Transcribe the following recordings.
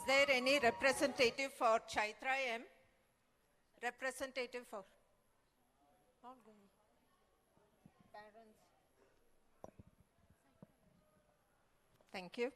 there any representative for Chaitra M? Representative for? Not going. Parents. Thank you.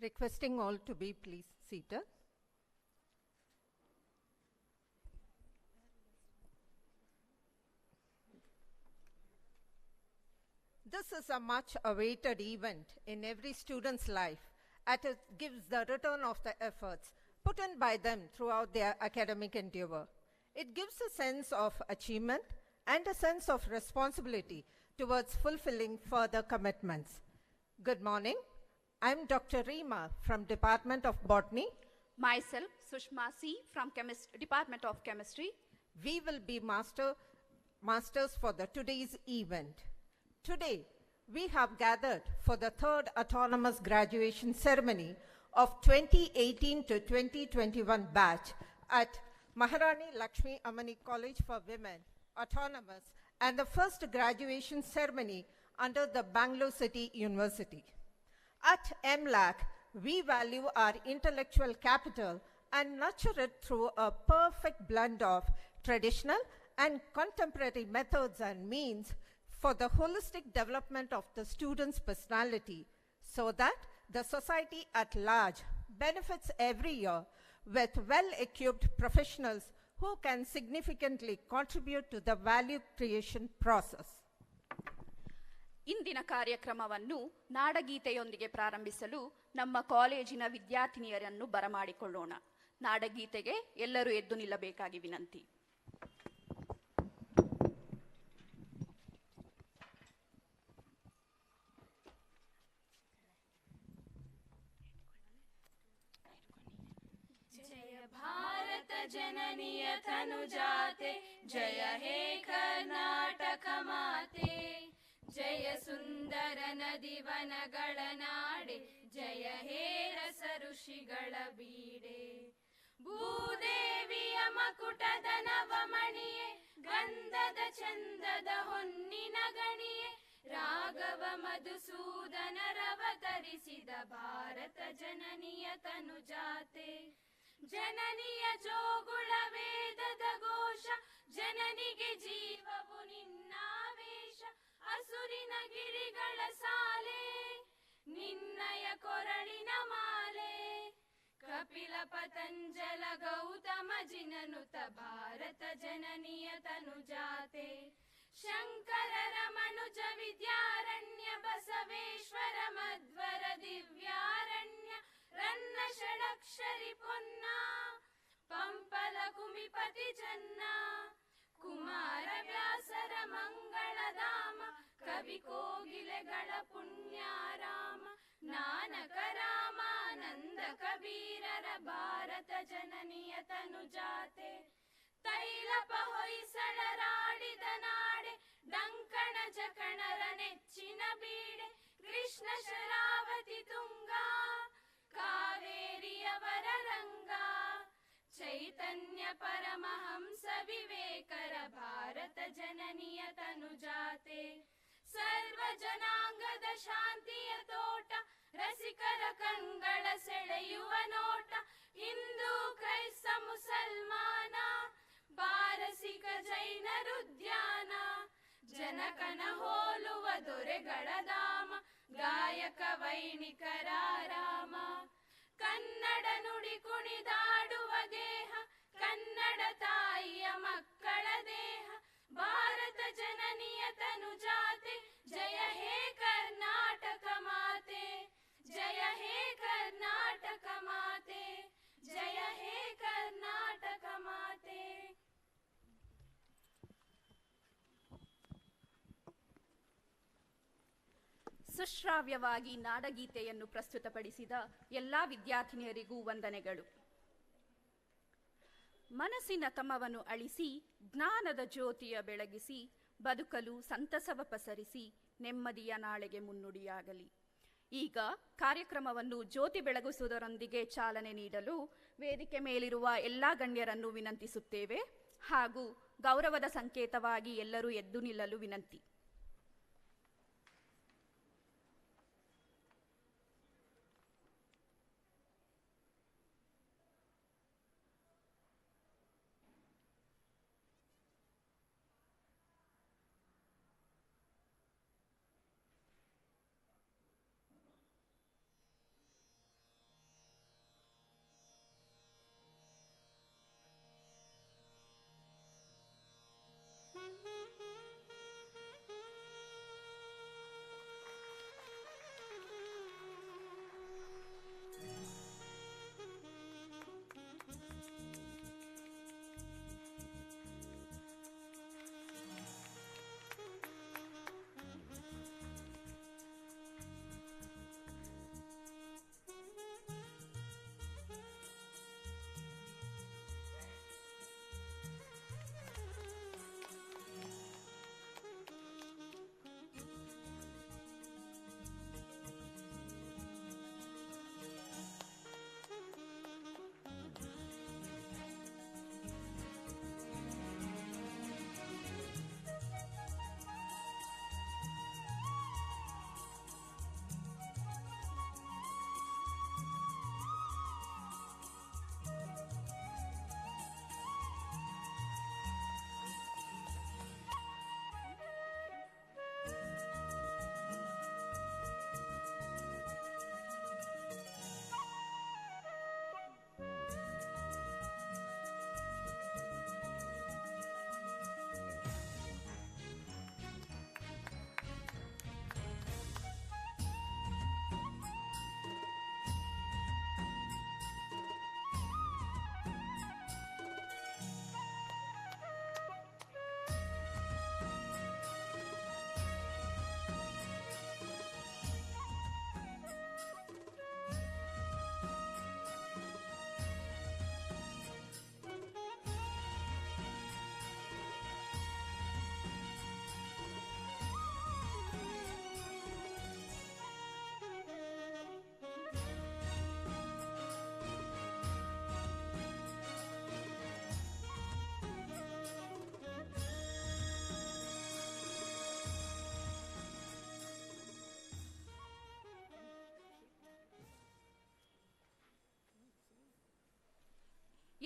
Requesting all to be please seated. This is a much awaited event in every student's life as it gives the return of the efforts put in by them throughout their academic endeavor. It gives a sense of achievement and a sense of responsibility towards fulfilling further commitments. Good morning. I'm Dr. Reema from Department of Botany. Myself, Sushma C. from Department of Chemistry. We will be masters for today's event. Today, we have gathered for the third autonomous graduation ceremony of 2018 to 2021 batch at Maharani Lakshmi Amani College for Women, Autonomous, and the first graduation ceremony under the Bangalore City University. At MLAC, we value our intellectual capital and nurture it through a perfect blend of traditional and contemporary methods and means for the holistic development of the student's personality so that the society at large benefits every year with well-equipped professionals who can significantly contribute to the value creation process. ಇಂದಿನ ಕಾರ್ಯಕ್ರಮವನ್ನು ನಾಡಗೀತೆಯೊಂದಿಗೆ ಪ್ರಾರಂಭಿಸಲು ನಮ್ಮ ಕಾಲೇಜಿನ ವಿದ್ಯಾರ್ಥಿನಿಯರನ್ನು ಬರಮಾಡಿಕೊಳ್ಳೋಣ. ನಾಡಗೀತೆಗೆ ಎಲ್ಲರೂ ಎದ್ದು ನಿಲ್ಲಬೇಕಾಗಿ ವಿನಂತಿ. ಜಯ ಭಾರತ ಜನನಿಯ ತನುಜಾತೆ, ಜಯ ಹೇ ಕರ್ನಾಟಕ ಮಾತೆ, ಜಯ ಸುಂದರ ನದಿವನಗಳ ನಾಡೆ, ಜಯ ಹೇ ರಸ ಋಷಿಗಳ ಬೀಡೆ. ಭೂದೇವಿಯ ಮಕುಟದ ನವಮಣಿಯೇ, ಗಂಧದ ಚಂದದ ಹೊನ್ನಿನ ಗಣಿಯೇ, ರಾಘವ ಮಧುಸೂದನರವತರಿಸಿದ ಭಾರತ ಜನನಿಯ ತನುಜಾತೆ. ಜನನಿಯ ಜೋಗುಳ ವೇದದ ಘೋಷ, ಜನನಿಗೆ ಜೀವವು ನಿನ್ನಾವೇಶ. ಹಸುರಿನ ಗಿರಿಗಳ ಸಾಲೆ, ನಿನ್ನಯ ಕೊರಳಿನ ಮಾಲೆ. ಕಪಿಲ ಪತಂಜಲ ಗೌತಮ ಜಿನನುತ ಭಾರತ ಜನನಿಯ ತನುಜಾತೆ. ಶಂಕರರ ಮನುಜ ವಿದ್ಯಾರಣ್ಯ, ಬಸವೇಶ್ವರ ಮಧ್ವರ ದಿವ್ಯಾರಣ್ಯ. ರನ್ನ ಷಡಕ್ಷರಿ ಪೊನ್ನ, ಪಂಪಲ ಕುಮಿಪತಿ ಜನ್ನ. ಕುಮಾರ ವ್ಯಾಸರ ಮಂಗಳಧಾಮ, ಕವಿ ಕೋಗಿಲೆಗಳ ಪುಣ್ಯಾರಾಮ. ನಾನಕ ರಾಮಾನಂದ ಕಬೀರರ ಭಾರತ ಜನನಿಯ ತನುಜಾತೆ. ತೈಲಪ ಹೊಯ್ಸಳರಾಡಿದ ನಾಡೆ, ಡಂಕಣ ಜಕಣರ ನೆಚ್ಚಿನ ಬೀಡೆ. ಕೃಷ್ಣ ಶರಾವತಿ ತುಂಗ, ಕಾವೇರಿಯವರ ರಂಗ. ಚೈತನ್ಯ ಪರಮಹಂಸ ವಿವೇಕರ ಭಾರತ ಜನನಿಯ ತನುಜಾತೆ. ಸರ್ವ ಜನಾಂಗದ ಶಾಂತಿಯ ತೋಟ, ರಸಿಕರ ಕಣ್ಗಳ ಸೆಳೆಯುವ ನೋಟ. ಹಿಂದೂ ಕ್ರೈಸ್ತ ಮುಸಲ್ಮಾನ, ಪಾರಸಿಕ ಜೈನರುದ್ಯಾನ. ಜನಕನ ಹೋಲುವ ದೊರೆಗಳ ಧಾಮ, ಗಾಯಕ ವೈಣಿಕರ ರಾಮ. ಕನ್ನಡ ನುಡಿ ಕುಣಿದಾಡುವ ಗೇಹ, ಕನ್ನಡ ತಾಯಿಯ ಮಕ್ಕಳ ದೇಹ. ಭಾರತ ಜನನಿಯ ತನುಜಾತೆ. ಜಯ ಹೇ ಕರ್ನಾಟಕ ಮಾತೆ, ಜಯ ಹೇ ಕರ್ನಾಟಕ ಮಾತೆ, ಜಯ ಹೇ ಕರ್ನಾಟಕ ಮಾತೆ. ಸುಶ್ರಾವ್ಯವಾಗಿ ನಾಡಗೀತೆಯನ್ನು ಪ್ರಸ್ತುತಪಡಿಸಿದ ಎಲ್ಲ ವಿದ್ಯಾರ್ಥಿನಿಯರಿಗೂ ವಂದನೆಗಳು. ಮನಸ್ಸಿನ ತಮವನ್ನು ಅಳಿಸಿ, ಜ್ಞಾನದ ಜ್ಯೋತಿಯ ಬೆಳಗಿಸಿ, ಬದುಕಲು ಸಂತಸವ ಪಸರಿಸಿ, ನೆಮ್ಮದಿಯ ನಾಳೆಗೆ ಮುನ್ನುಡಿಯಾಗಲಿ. ಈಗ ಕಾರ್ಯಕ್ರಮವನ್ನು ಜ್ಯೋತಿ ಬೆಳಗಿಸುವುದರೊಂದಿಗೆ ಚಾಲನೆ ನೀಡಲು ವೇದಿಕೆ ಮೇಲಿರುವ ಎಲ್ಲ ಗಣ್ಯರನ್ನು ವಿನಂತಿಸುತ್ತೇವೆ. ಹಾಗೂ ಗೌರವದ ಸಂಕೇತವಾಗಿ ಎಲ್ಲರೂ ಎದ್ದು ನಿಲ್ಲಲು ವಿನಂತಿ.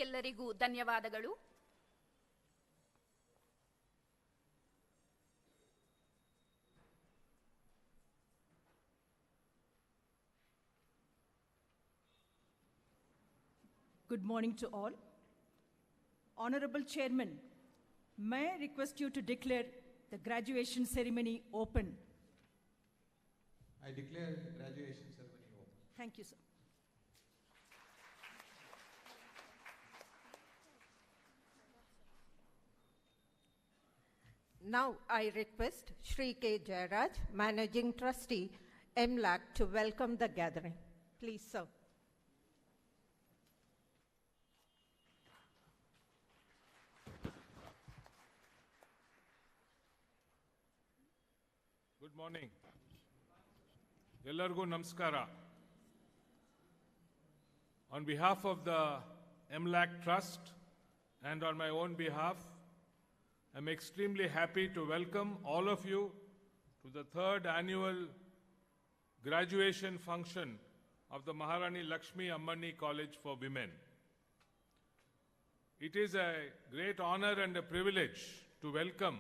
ಎಲ್ಲರಿಗೂ ಧನ್ಯವಾದಗಳು. Good morning to all. Honorable Chairman, may I request you to declare the graduation ceremony open? I declare graduation ceremony open. Thank you, sir. Now I request Shri K. Jayaraj, Managing Trustee, MLAC, to welcome the gathering. Please, sir. Good morning. Ellargu namaskara. On behalf of the MLAC Trust and on my own behalf, I'm extremely happy to welcome all of you to the third annual graduation function of the Maharani Lakshmi Ammani College for Women. It is a great honor and a privilege to welcome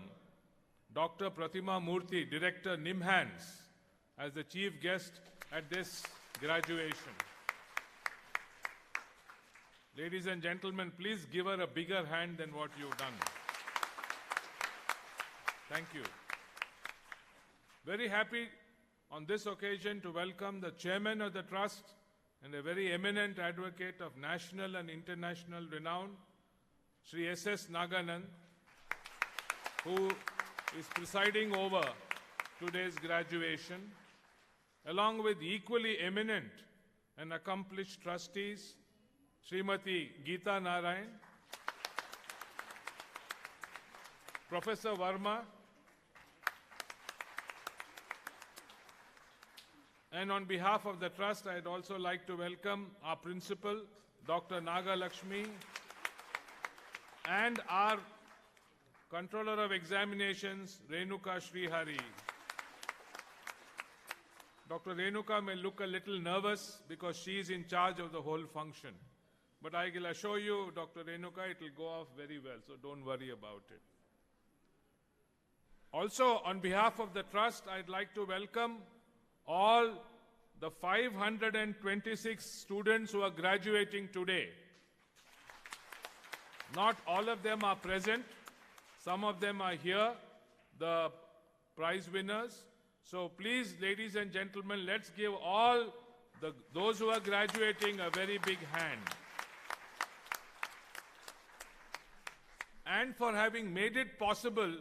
Dr. Pratima Murthy, Director NIMHANS, as the chief guest at this graduation. Ladies and gentlemen, please give her a bigger hand than what you've done. Thank you. Very happy on this occasion to welcome the chairman of the trust and a very eminent advocate of national and international renown, Sri S.S. Naganand, who is presiding over today's graduation, along with equally eminent and accomplished trustees, Srimati Geeta Narayan, Professor Verma, and on behalf of the trust, I'd also like to welcome our principal, Dr. Naga Lakshmi, and our Controller of Examinations, Renuka Srihari. Dr. Renuka may look a little nervous because she is in charge of the whole function. But I will assure you, Dr. Renuka, it will go off very well, so don't worry about it. Also, on behalf of the trust, I'd like to welcome all the 526 students who are graduating today. Not all of them are present. Some of them are here, the prize winners. So please, ladies and gentlemen, let's give all those who are graduating a very big hand. And for having made it possible,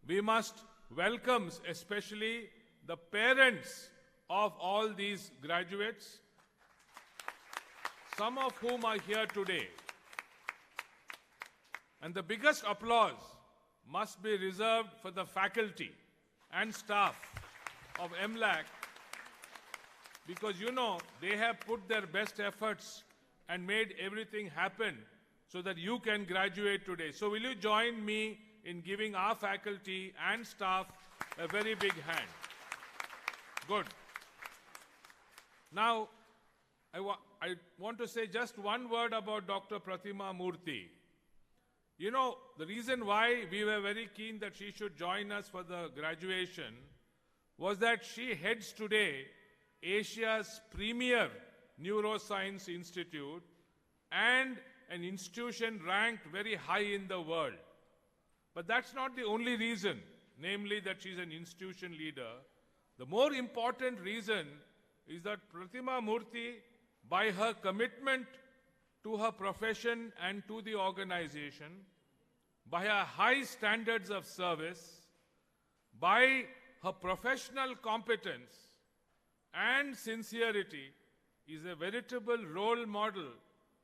we must welcome especially the parents of all these graduates, some of whom are here today. And the biggest applause must be reserved for the faculty and staff of MLAC, because you know they have put their best efforts and made everything happen so that you can graduate today. So will you join me in giving our faculty and staff a very big hand? Good. Now, I want to say just one word about Dr. Pratima Murthy. You know, the reason why we were very keen that she should join us for the graduation was that she heads today Asia's premier neuroscience institute and an institution ranked very high in the world. But that's not the only reason, namely that she's an institution leader. The more important reason is that Pratima Murthy, by her commitment to her profession and to the organization, by her high standards of service, by her professional competence and sincerity, is a veritable role model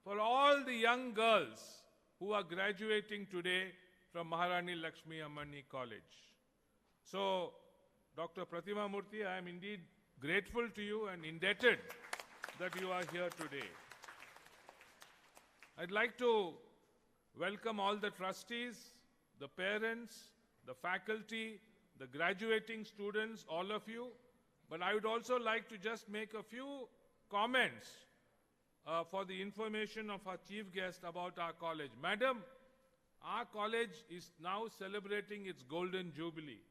for all the young girls who are graduating today from Maharani Lakshmi Ammani College. So, Dr. Pratima Murthy, I am indeed grateful to you and indebted that you are here today. I'd like to welcome all the trustees, the parents, the faculty, the graduating students, all of you. But I would also like to just make a few comments for the information of our chief guest about our college. Madam, our college is now celebrating its golden jubilee.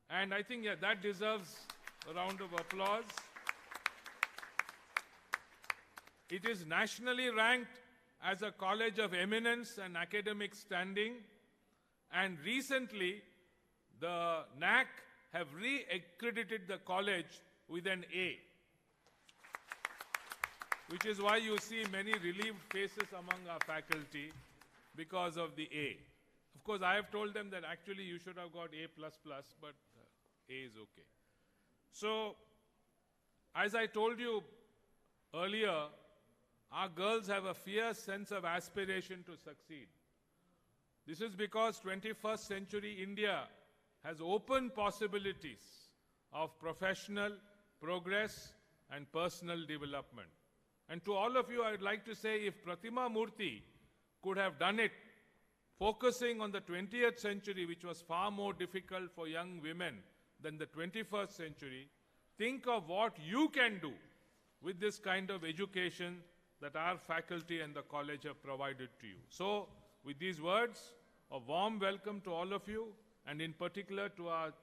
And I think that deserves a round of applause. It is nationally ranked as a college of eminence and academic standing. And recently, the NAC have re-accredited the college with an A, which is why you see many relieved faces among our faculty because of the A. Of course, I have told them that actually you should have got A++, but A is okay. So, as I told you earlier, our girls have a fierce sense of aspiration to succeed. This is because 21st century India has open possibilities of professional progress and personal development. And to all of you, I would like to say, if Pratima Murthy could have done it, focusing on the 20th century, which was far more difficult for young women than the 21st century, think of what you can do with this kind of education that our faculty and the college have provided to you. So, with these words, a warm welcome to all of you, and in particular to our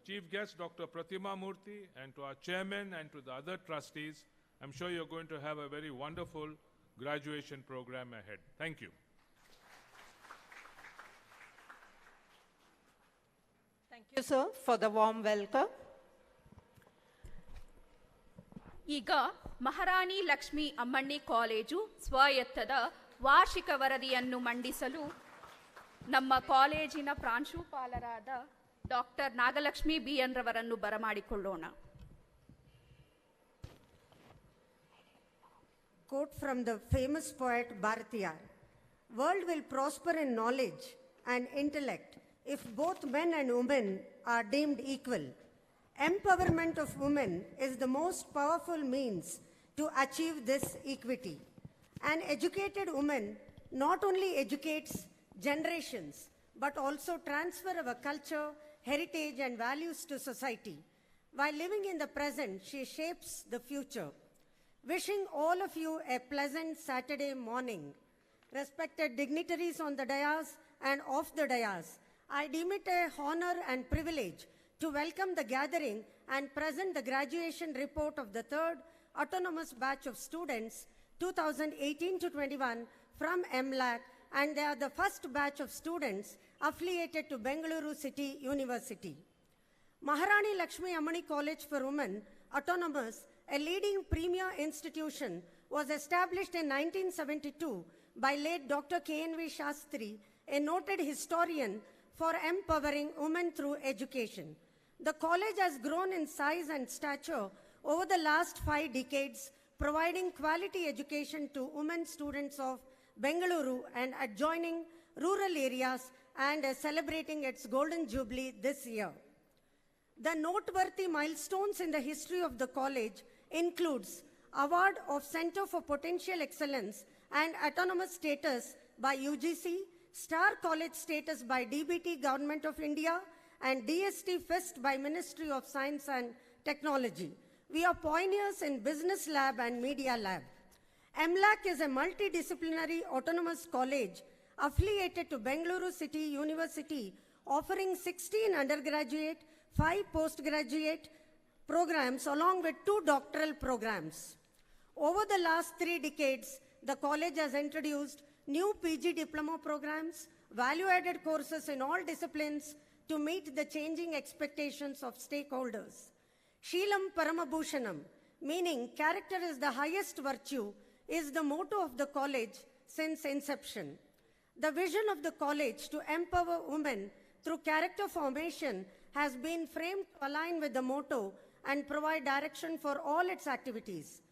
chief guest, Dr. Pratima Murthy, and to our chairman and to the other trustees. I'm sure you're going to have a very wonderful graduation program ahead. Thank you. Thank you, sir, for the warm welcome. ಈಗ ಮಹಾರಾಣಿ ಲಕ್ಷ್ಮೀ ಅಮ್ಮಣ್ಣಿ college ಸ್ವಾಯತ್ತದ ವಾರ್ಷಿಕ ವರದಿಯನ್ನು ಮಂಡಿಸಲು ನಮ್ಮ ಕಾಲೇಜಿನ ಪ್ರಾಂಶುಪಾಲರಾದ doctor Nagalakshmi BN ರವರನ್ನು ಬರಮಾಡಿಕೊಳ್ಳೋಣ. Quote from the famous poet Bharatiyar: "World will prosper in knowledge and intellect if both men and women are deemed equal. Empowerment of women is the most powerful means to achieve this equity. An educated woman not only educates generations, but also transfer our culture, heritage, and values to society. While living in the present, she shapes the future." Wishing all of you a pleasant Saturday morning. Respected dignitaries on the dais and off the dais, I deem it a honor and privilege to welcome the gathering and present the graduation report of the third autonomous batch of students 2018 to 21 from MLAC, and they are the first batch of students affiliated to Bengaluru City University. Maharani Lakshmi Ammani College for Women, Autonomous, a leading premier institution, was established in 1972 by late Dr. K.N.V. Shastri, a noted historian for empowering women through education. The college has grown in size and stature over the last 5 decades, providing quality education to women students of Bengaluru and adjoining rural areas, and celebrating its golden jubilee this year. The noteworthy milestones in the history of the college includes Award of Center for Potential Excellence and Autonomous Status by UGC, Star College Status by DBT Government of India, and DST Fest by Ministry of Science and Technology. We are pioneers in Business Lab and Media Lab. MLAC is a multidisciplinary autonomous college affiliated to Bengaluru City University, offering 16 undergraduate, 5 postgraduate programs along with 2 doctoral programs. Over the last 3 decades, the college has introduced new PG diploma programs, value-added courses in all disciplines to meet the changing expectations of stakeholders. Sheelam Paramabhushanam, meaning character is the highest virtue, is the motto of the college since inception. The vision of the college to empower women through character formation has been framed to align with the motto and provide direction for all its activities.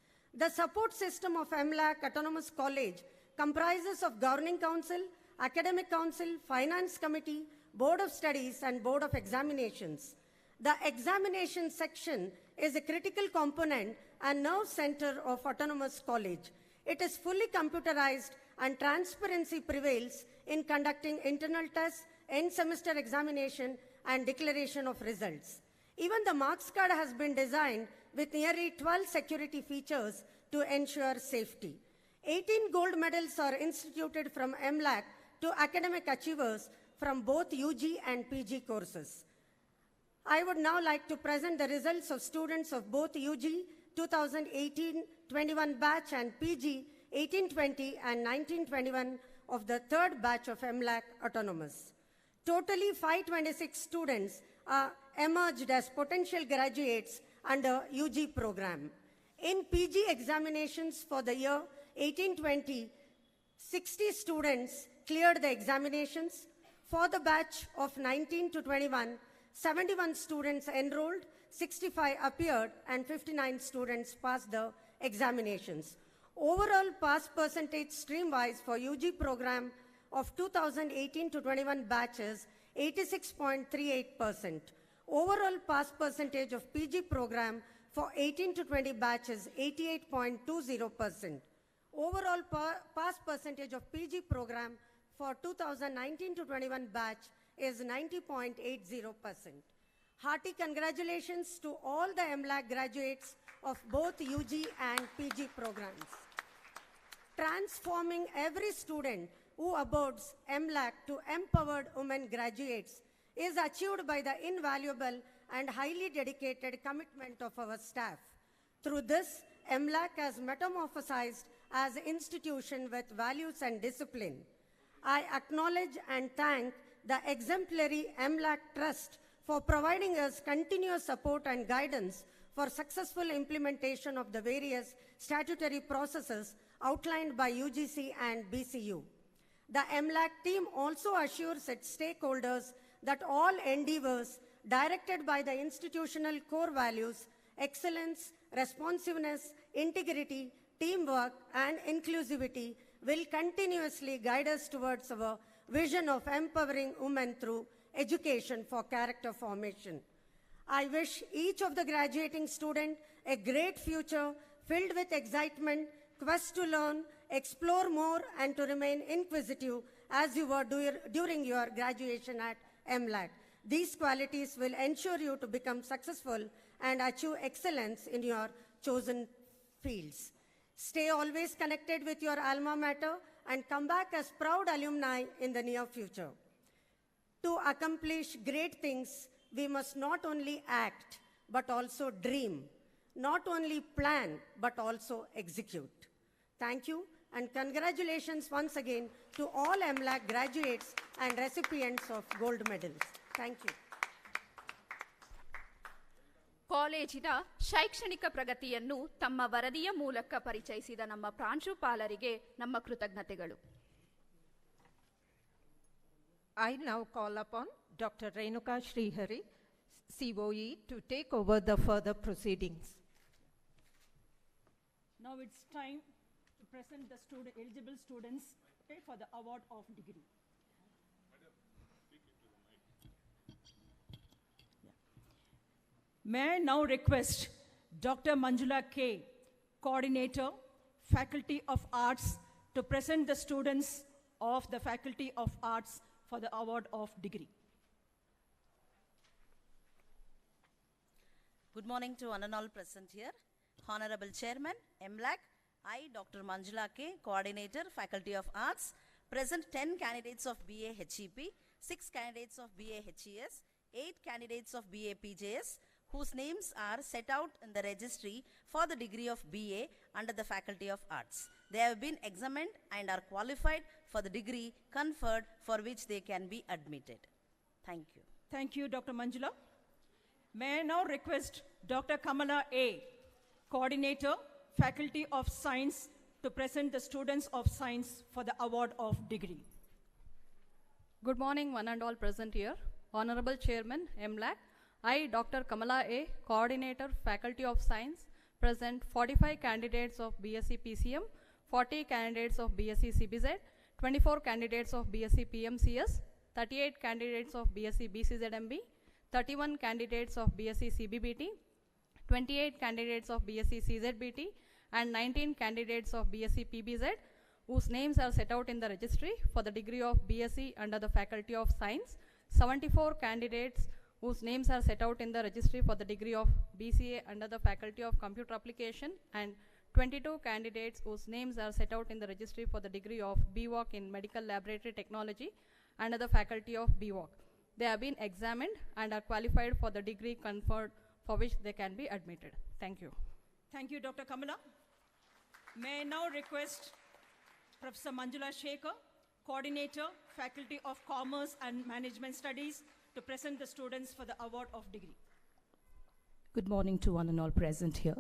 The support system of MLAC Autonomous College comprises of Governing Council, Academic Council, Finance Committee, Board of Studies, and Board of Examinations. The examination section is a critical component and nerve center of Autonomous College. It is fully computerized, and transparency prevails in conducting internal tests, end semester examination, and declaration of results. Even the marks card has been designed with nearly 12 security features to ensure safety. 18 gold medals are instituted from MLAC to academic achievers from both UG and PG courses. I would now like to present the results of students of both UG 2018-21 batch and PG 18-20 and 19-21 of the third batch of MLAC Autonomous. Totally 526 students emerged as potential graduates under UG program. In PG examinations for the year 18-20, 60 students cleared the examinations. For the batch of 19 to 21, 71 students enrolled, 65 appeared, and 59 students passed the examinations. Overall pass percentage stream-wise for UG program of 2018 to 21 batches, 86.38%. Overall pass percentage of PG program for 18 to 20 batches, 88.20%. Overall pass percentage of PG program for 2019 to 21 batch is 90.80%. Hearty congratulations to all the MLAC graduates of both UG and PG programs. Transforming every student who aboards MLAC to empowered women graduates is achieved by the invaluable and highly dedicated commitment of our staff. Through this, MLAC has metamorphosized as an institution with values and discipline. I acknowledge and thank the exemplary MLAC Trust for providing us continuous support and guidance for successful implementation of the various statutory processes outlined by UGC and BCU. The MLAC team also assures its stakeholders that all endeavors directed by the institutional core values, excellence, responsiveness, integrity, teamwork, and inclusivity will continuously guide us towards our vision of empowering women through education for character formation. I wish each of the graduating students a great future filled with excitement, quest to learn, explore more, and to remain inquisitive as you were during your graduation at MLAC. These qualities will ensure you to become successful and achieve excellence in your chosen fields. Stay always connected with your alma mater and come back as proud alumni in the near future. To accomplish great things, we must not only act, but also dream. Not only plan, but also execute. Thank you, and congratulations once again to all MLAC graduates and recipients of gold medals. Thank you. ಕಾಲೇಜಿನ ಶೈಕ್ಷಣಿಕ ಪ್ರಗತಿಯನ್ನು ತಮ್ಮ ವರದಿಯ ಮೂಲಕ ಪರಿಚಯಿಸಿದ ನಮ್ಮ ಪ್ರಾಂಶುಪಾಲರಿಗೆ ನಮ್ಮ ಕೃತಜ್ಞತೆಗಳು. I now call upon Dr. Renuka Srihari, COE, to take over the further proceedings. Now it's time to present the eligible students for the award of degree. May I now request Dr. Manjula K., Coordinator, Faculty of Arts, to present the students of the Faculty of Arts for the award of degree. Good morning to one and all present here. Honorable Chairman, MLAC, I, Dr. Manjula K., Coordinator, Faculty of Arts, present 10 candidates of BA HEP, 6 candidates of BA HES, 8 candidates of BA PJS, whose names are set out in the registry for the degree of BA under the Faculty of Arts. They have been examined and are qualified for the degree conferred for which they can be admitted. Thank you. Thank you, Dr. Manjula. May I now request Dr. Kamala A., Coordinator, Faculty of Science, to present the students of science for the award of degree. Good morning, one and all present here. Honorable Chairman, MLAC, I, Dr. Kamala A., Coordinator, Faculty of Science, present 45 candidates of BSc PCM, 40 candidates of BSc CBZ, 24 candidates of BSc PMCS, 38 candidates of BSc BCZMB, 31 candidates of BSc CBBT, 28 candidates of BSc CZBT, and 19 candidates of BSc PBZ, whose names are set out in the registry for the degree of BSc under the Faculty of Science, 74 candidates whose names are set out in the registry for the degree of BCA under the Faculty of Computer Application, and 22 candidates whose names are set out in the registry for the degree of BWOC in Medical Laboratory Technology under the faculty of BWOC. They have been examined and are qualified for the degree conferred for which they can be admitted. Thank you. Thank you, Dr. Kamala. May I now request Professor Manjula Shekhar, Coordinator, Faculty of Commerce and Management Studies, to present the students for the award of degree. Good morning to one and all present here.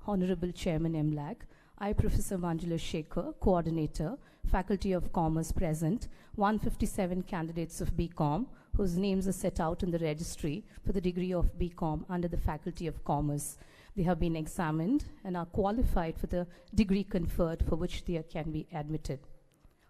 Honorable Chairman MLAG, I, Professor Manjula Shekhar, Coordinator, Faculty of Commerce present, 157 candidates of BCom, whose names are set out in the registry for the degree of BCom under the Faculty of Commerce. They have been examined and are qualified for the degree conferred for which they can be admitted.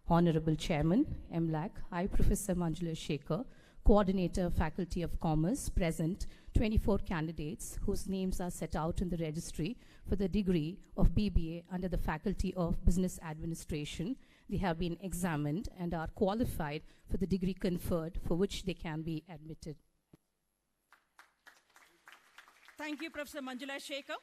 Honorable Chairman MLAG, I, Professor Manjula Shekhar, Coordinator, Faculty of Commerce, present 24 candidates whose names are set out in the registry for the degree of BBA under the Faculty of Business Administration. They have been examined and are qualified for the degree conferred for which they can be admitted. Thank you, Professor Manjula Shekhar.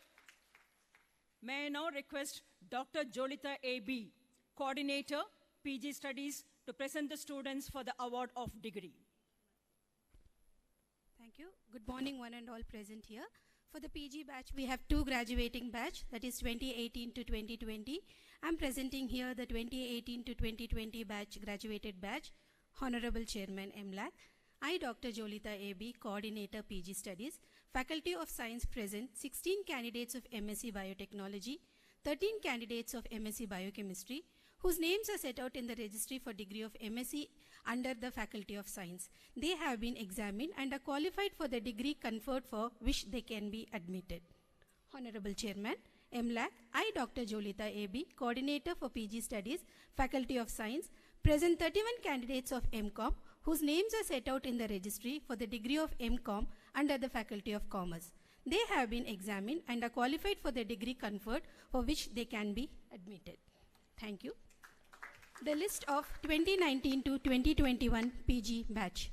May I now request Dr. Jolita A.B., Coordinator, PG Studies, to present the students for the award of degree. Thank you. Good morning, one and all present here. For the PG batch, we have two graduating batch, that is 2018 to 2020. I'm presenting here the 2018 to 2020 batch, graduated batch. Honorable Chairman MLAC. I, Dr. Jolita A.B., Coordinator, PG Studies. Faculty of Science present, 16 candidates of MSc Biotechnology, 13 candidates of MSc Biochemistry, whose names are set out in the registry for degree of MSc under the Faculty of Science. They have been examined and are qualified for the degree conferred for which they can be admitted. Honorable Chairman, MLAC, I, Dr. Jolita A.B., Coordinator for PG Studies, Faculty of Science, present 31 candidates of MCom, whose names are set out in the registry for the degree of MCom under the Faculty of Commerce. They have been examined and are qualified for the degree conferred for which they can be admitted. Thank you. The list of 2019 to 2021 PG batch.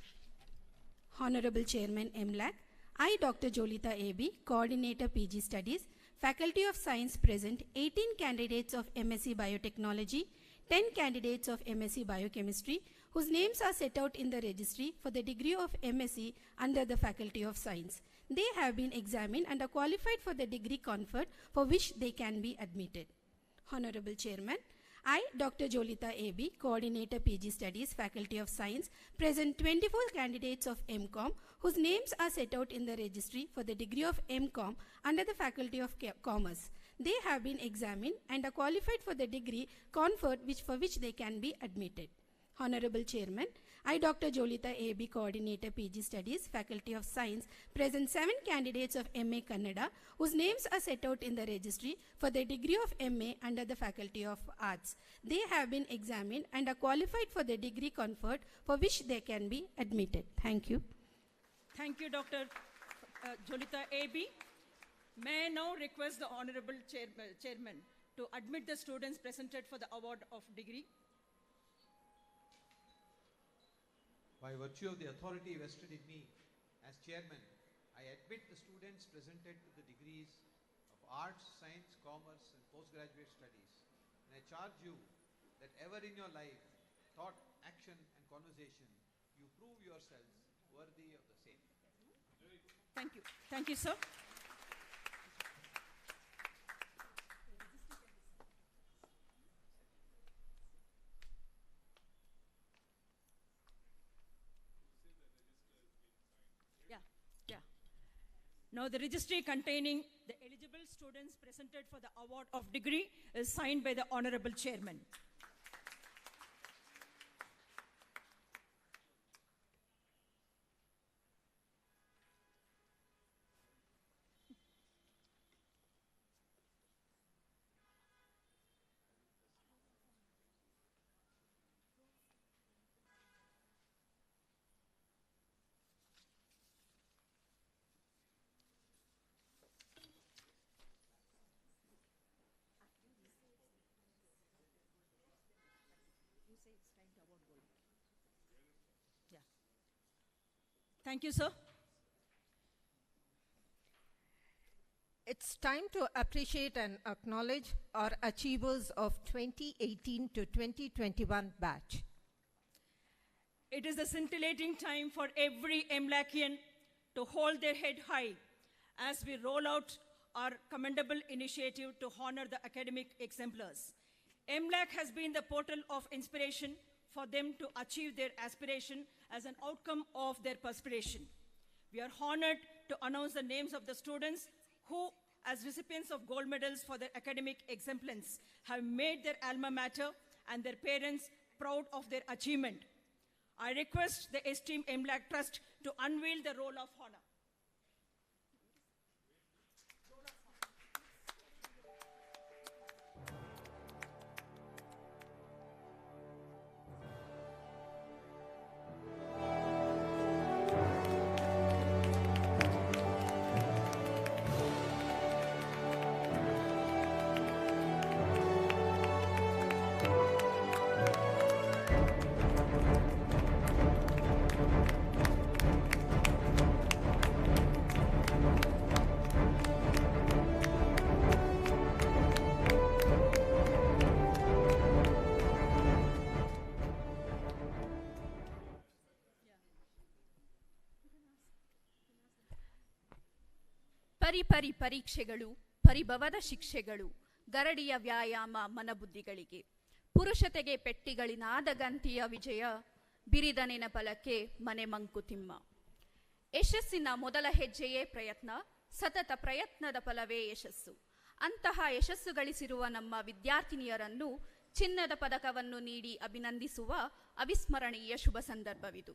Honorable Chairman MLAC, I, Dr. Jolita A.B., Coordinator PG Studies, Faculty of Science present, 18 candidates of MSc Biotechnology, 10 candidates of MSc Biochemistry, whose names are set out in the registry for the degree of MSc under the Faculty of Science. They have been examined and are qualified for the degree conferred for which they can be admitted. Honorable Chairman, I, Dr. Jolita A.B., Coordinator PG Studies, Faculty of Science, present 24 candidates of MCom, whose names are set out in the registry for the degree of MCom under the Faculty of Commerce. They have been examined and are qualified for the degree conferred for which they can be admitted. Honorable Chairman, I, Dr. Jolita A.B., Coordinator PG Studies, Faculty of Science, present 7 candidates of MA Kannada, whose names are set out in the registry for the degree of MA under the Faculty of Arts. They have been examined and are qualified for the degree conferred for which they can be admitted. Thank you. Thank you, Dr. Jolita A.B. May I now request the Honorable Chairman to admit the students presented for the award of degree. By virtue of the authority vested in me as chairman, I admit the students presented to the degrees of Arts, Science, Commerce and Postgraduate Studies. And I charge you that ever in your life, thought, action and conversation, you prove yourselves worthy of the same. Thank you. Thank you, sir. Now the registry containing the eligible students presented for the award of degree is signed by the Honorable Chairman. Thank you, sir. It's time to appreciate and acknowledge our achievers of 2018 to 2021 batch. It is a scintillating time for every MLACian to hold their head high as we roll out our commendable initiative to honor the academic exemplars. MLAC has been the portal of inspiration for them to achieve their aspiration as an outcome of their perspiration. We are honored to announce the names of the students who, as recipients of gold medals for their academic exemplance, have made their alma mater and their parents proud of their achievement. I request the esteemed MLAC Trust to unveil the roll of honor. ಪರಿಪರಿ ಪರೀಕ್ಷೆಗಳು, ಪರಿಭವದ ಶಿಕ್ಷೆಗಳು, ಗರಡಿಯ ವ್ಯಾಯಾಮ ಮನಬುದ್ಧಿಗಳಿಗೆ, ಪುರುಷತೆಗೆ ಪೆಟ್ಟಿಗಳಿನಾದ ಗಂತಿಯ ವಿಜಯ, ಬಿರಿದ ನೆನಪಲಕ್ಕೆ ಮನೆ ಮಂಕುತಿಮ್ಮ. ಯಶಸ್ಸಿನ ಮೊದಲ ಹೆಜ್ಜೆಯೇ ಪ್ರಯತ್ನ, ಸತತ ಪ್ರಯತ್ನದ ಫಲವೇ ಯಶಸ್ಸು. ಅಂತಹ ಯಶಸ್ಸು ಗಳಿಸಿರುವ ನಮ್ಮ ವಿದ್ಯಾರ್ಥಿನಿಯರನ್ನು ಚಿನ್ನದ ಪದಕವನ್ನು ನೀಡಿ ಅಭಿನಂದಿಸುವ ಅವಿಸ್ಮರಣೀಯ ಶುಭ ಸಂದರ್ಭವಿದು.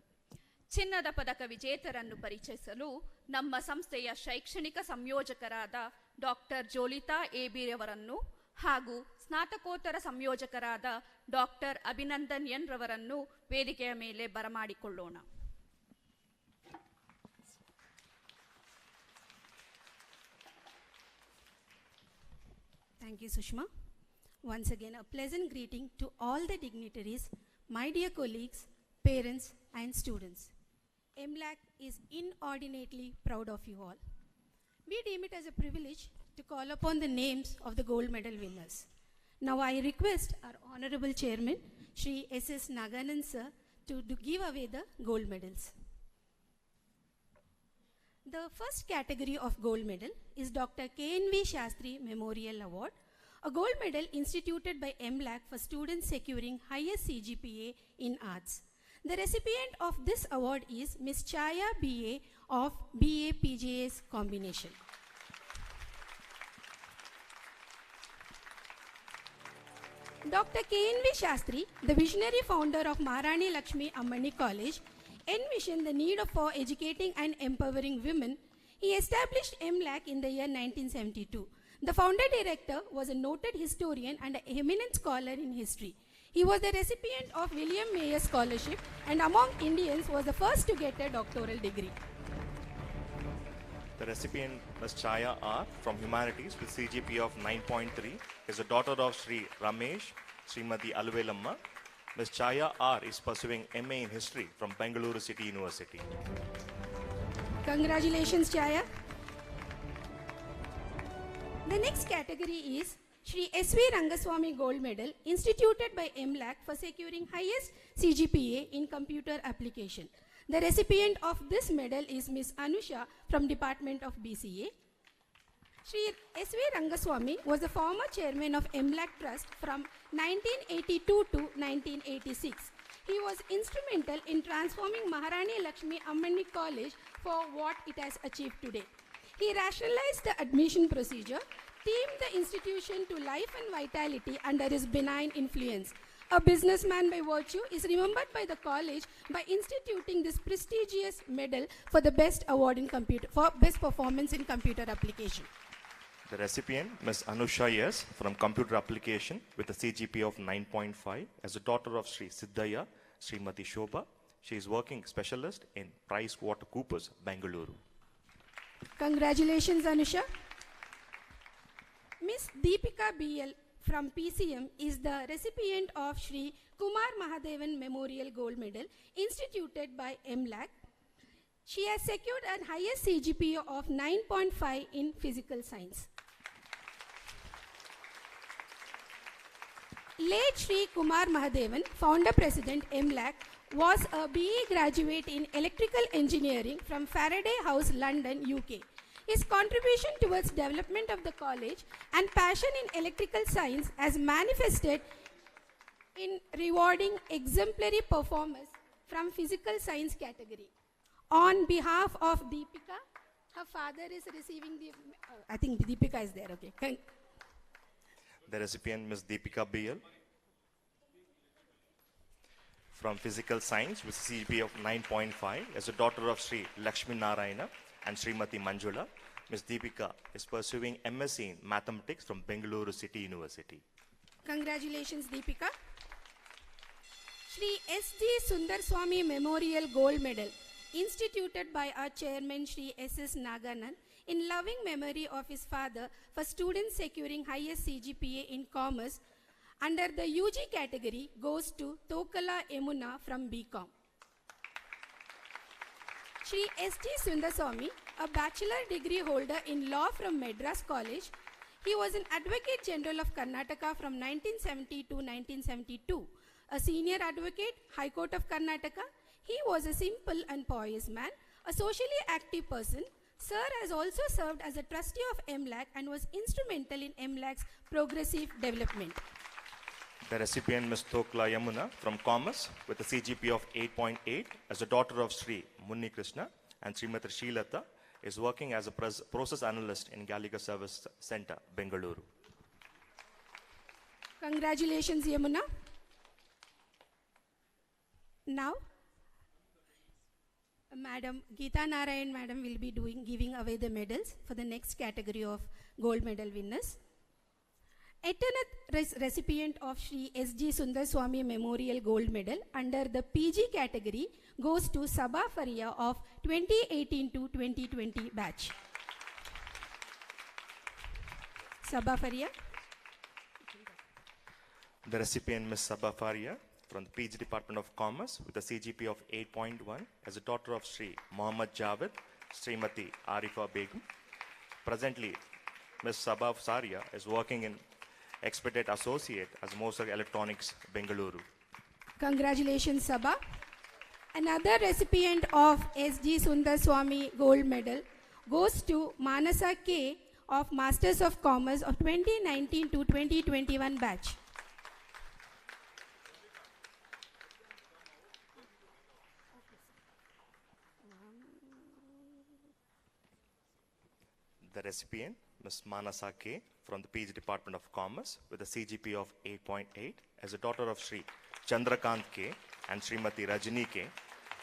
ಚಿನ್ನದ ಪದಕ ವಿಜೇತರನ್ನು ಪರಿಚಯಿಸಲು ನಮ್ಮ ಸಂಸ್ಥೆಯ ಶೈಕ್ಷಣಿಕ ಸಂಯೋಜಕರಾದ ಡಾಕ್ಟರ್ ಜೋಲಿತಾ ಎಬಿರವರನ್ನು ಹಾಗೂ ಸ್ನಾತಕೋತ್ತರ ಸಂಯೋಜಕರಾದ ಡಾಕ್ಟರ್ ಅಭಿನಂದನ್ ಎನ್ ರವರನ್ನು ವೇದಿಕೆಯ ಮೇಲೆ ಬರಮಾಡಿಕೊಳ್ಳೋಣ. Thank you, Sushma. Once again, a pleasant greeting to all the dignitaries, my dear colleagues, parents, and students. MLAC is inordinately proud of you all. We deem it as a privilege to call upon the names of the gold medal winners. Now I request our Honorable Chairman, Shri S.S. Naganan sir, to give away the gold medals. The first category of gold medal is Dr. K.N.V. Shastri Memorial Award, a gold medal instituted by MLAC for students securing highest CGPA in arts. The recipient of this award is Ms. Chaya B.A. of B.A. PJS combination. Dr. K.N.V. Shastri, the visionary founder of Maharani Lakshmi Ammani College, envisioned the need for educating and empowering women. He established MLAC in the year 1972. The founder director was a noted historian and an eminent scholar in history. He was the recipient of William Mayer Scholarship and among Indians was the first to get a doctoral degree. The recipient, Ms. Chaya R. from Humanities with CGPA of 9.3 is a daughter of Sri Ramesh, Srimati Alvelamma. Ms. Chaya R. is pursuing MA in History from Bengaluru City University. Congratulations, Chaya. The next category is Shri S.V. Rangaswamy Gold Medal, instituted by MLAC for securing highest CGPA in computer application. The recipient of this medal is Ms. Anusha from Department of BCA. Shri S.V. Rangaswamy was the former chairman of MLAC Trust from 1982 to 1986. He was instrumental in transforming Maharani Lakshmi Ammani College for what it has achieved today. He rationalized the admission procedure, teamed the institution to life and vitality under his benign influence. A businessman by virtue is remembered by the college by instituting this prestigious medal for the best award in for best performance in computer application. The recipient, Ms. Anusha S. from Computer Application with a CGPA of 9.5 as a daughter of Sri Siddhaya, Srimati Shobha. She is working specialist in PricewaterhouseCoopers, Bengaluru. Congratulations, Anusha. Ms. Deepika B.L. from PCM is the recipient of Shri Kumar Mahadevan Memorial Gold Medal instituted by MLAC. She has secured an highest CGPA of 9.5 in physical science. Late Shri Kumar Mahadevan, Founder President MLAC, was a BE graduate in Electrical Engineering from Faraday House, London, UK. His contribution towards development of the college and passion in electrical science has manifested in rewarding exemplary performers from physical science category. On behalf of Deepika, her father is receiving the, I think Deepika is there, okay. The recipient, Ms. Deepika BL. From Physical Science with a CGPA of 9.5 as a daughter of Sri Lakshmi Narayana and Srimati Manjula. Ms. Deepika is pursuing MSc in Mathematics from Bengaluru City University. Congratulations, Deepika. Shri S.G. Sundar Swami Memorial Gold Medal, instituted by our chairman Shri S.S. Naganan in loving memory of his father for students securing highest CGPA in commerce under the UG category, goes to Tokala Yamuna from BCom. Shri S.G. Sundaswamy, a bachelor degree holder in law from Madras College. He was an Advocate General of Karnataka from 1970 to 1972. A senior advocate, High Court of Karnataka. He was a simple and pious man, a socially active person. Sir has also served as a trustee of MLAC and was instrumental in MLAC's progressive development. The recipient, Ms. Tokla Yamuna from Commerce with a CGPA of 8.8 as a daughter of Sri Munni Krishna and Srimati Srilata, is working as a process analyst in Gallagher Service Center, Bengaluru. Congratulations, Yamuna. Now, Madam Geeta Narayan Madam will be giving away the medals for the next category of gold medal winners. 18th recipient of Shri S.G. Sundar Swami Memorial Gold Medal under the PG category goes to Sabha Faria of 2018 to 2020 batch. Sabha Faria. The recipient, Ms. Sabha Faria from the PG Department of Commerce with a CGPA of 8.1 as a daughter of Sri Muhammad Javed, Srimati Arifa Begum. Presently, Ms. Sabha Faria is working in Expedite Associate as Moser Electronics, Bengaluru. Congratulations, Sabha. Another recipient of S.G. Sundar Swami Gold Medal goes to Manasa K of Masters of Commerce of 2019 to 2021 batch. The recipient, Ms. Manasa K from the PG Department of Commerce with a CGPA of 8.8 as a daughter of Sri Chandrakant K and Srimati Rajini K.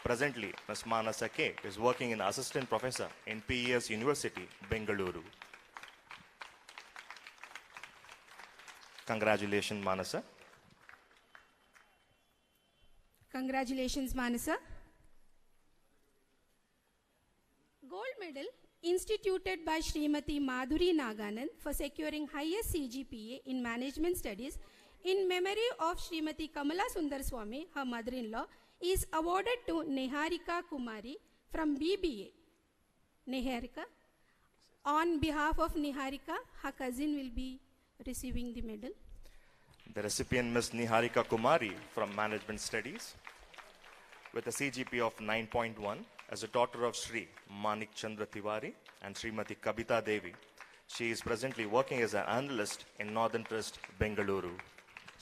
Presently, Ms. Manasa K is working in assistant professor in PES University, Bengaluru. Congratulations, Manasa. Congratulations, Manasa. Gold medal instituted by Srimati Madhuri Naganan for securing highest CGPA in management studies in memory of Srimati Kamala Sundar Swami, her mother-in-law, is awarded to Niharika Kumari from BBA. Niharika. On behalf of Niharika, her cousin will be receiving the medal. The recipient, Ms. Niharika Kumari from Management Studies with a CGPA of 9.1 as a daughter of Sri Manik Chandra Tiwari and Srimati Kabita Devi. She is presently working as an analyst in Northern Trust, Bengaluru.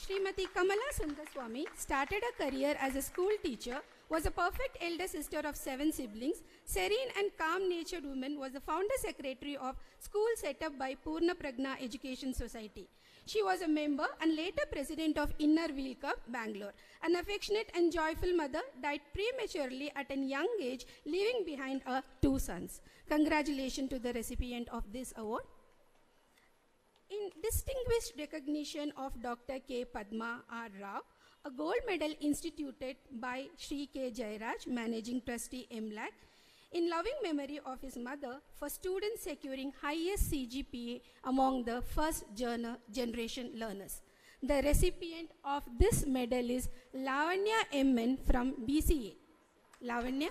Srimati Kamala Sundar Swami started a career as a school teacher, was a perfect elder sister of 7 siblings, serene and calm-natured woman, was the founder secretary of school set up by Purna Pragna Education Society. She was a member and later president of Inner Wheel Club, Bangalore. An affectionate and joyful mother, died prematurely at a young age, leaving behind her 2 sons. Congratulations to the recipient of this award. In distinguished recognition of Dr. K. Padma R. Rao, a gold medal instituted by Sri K. Jairaj, Managing Trustee MLAC, in loving memory of his mother for students securing highest CGPA among the first generation learners. The recipient of this medal is Lavanya MN from BCA. Lavanya.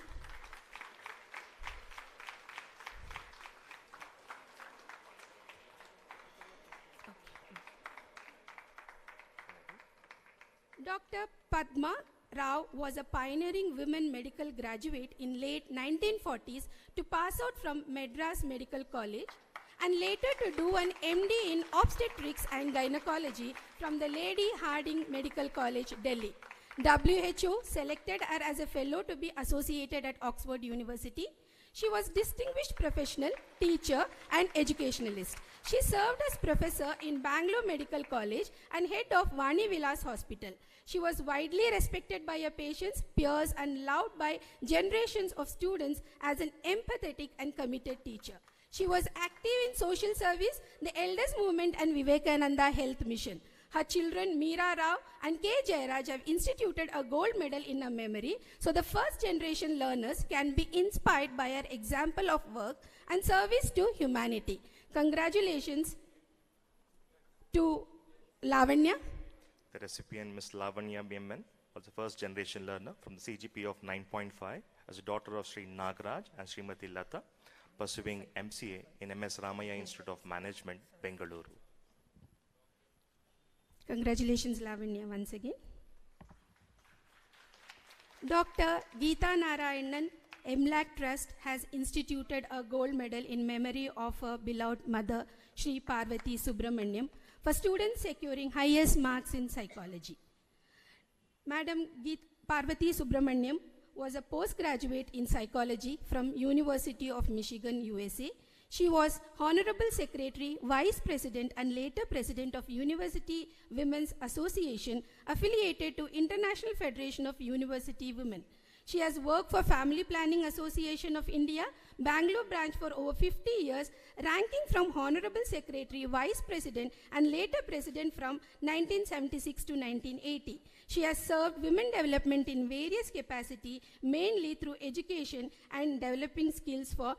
Dr. Padma Rao was a pioneering women medical graduate in late 1940s to pass out from Madras Medical College and later to do an MD in obstetrics and gynecology from the Lady Hardinge Medical College, Delhi. WHO selected her as a fellow to be associated at Oxford University. She was distinguished professional, teacher and educationalist. She served as professor in Bangalore Medical College and head of Vani Vilas Hospital. She was widely respected by her patients, peers and loved by generations of students as an empathetic and committed teacher. She was active in social service, the Elders Movement and Vivekananda Health Mission. Her children Meera Rao and K. Jayaraj have instituted a gold medal in her memory, so the first generation learners can be inspired by her example of work and service to humanity. Congratulations to Lavanya. The recipient, Ms. Lavanya BMN, was the first generation learner from the CGP of 9.5 as a daughter of Sri Nagaraj and Srimati Lata, pursuing MCA in MS Ramaya Institute of Management, Bengaluru. Congratulations, Lavanya, once again. Dr. Geeta Narayanan, MLAC Trust has instituted a gold medal in memory of her beloved mother, Sri Parvati Subramaniam, for students securing highest marks in psychology. Madam Parvati Subramaniam was a postgraduate in psychology from University of Michigan, USA. She was Honorable Secretary, Vice President, and later President of University Women's Association, affiliated to International Federation of University Women. She has worked for Family Planning Association of India, Bangalore branch for over 50 years, ranking from Honorable Secretary, Vice President, and later President from 1976 to 1980. She has served women development in various capacities, mainly through education and developing skills for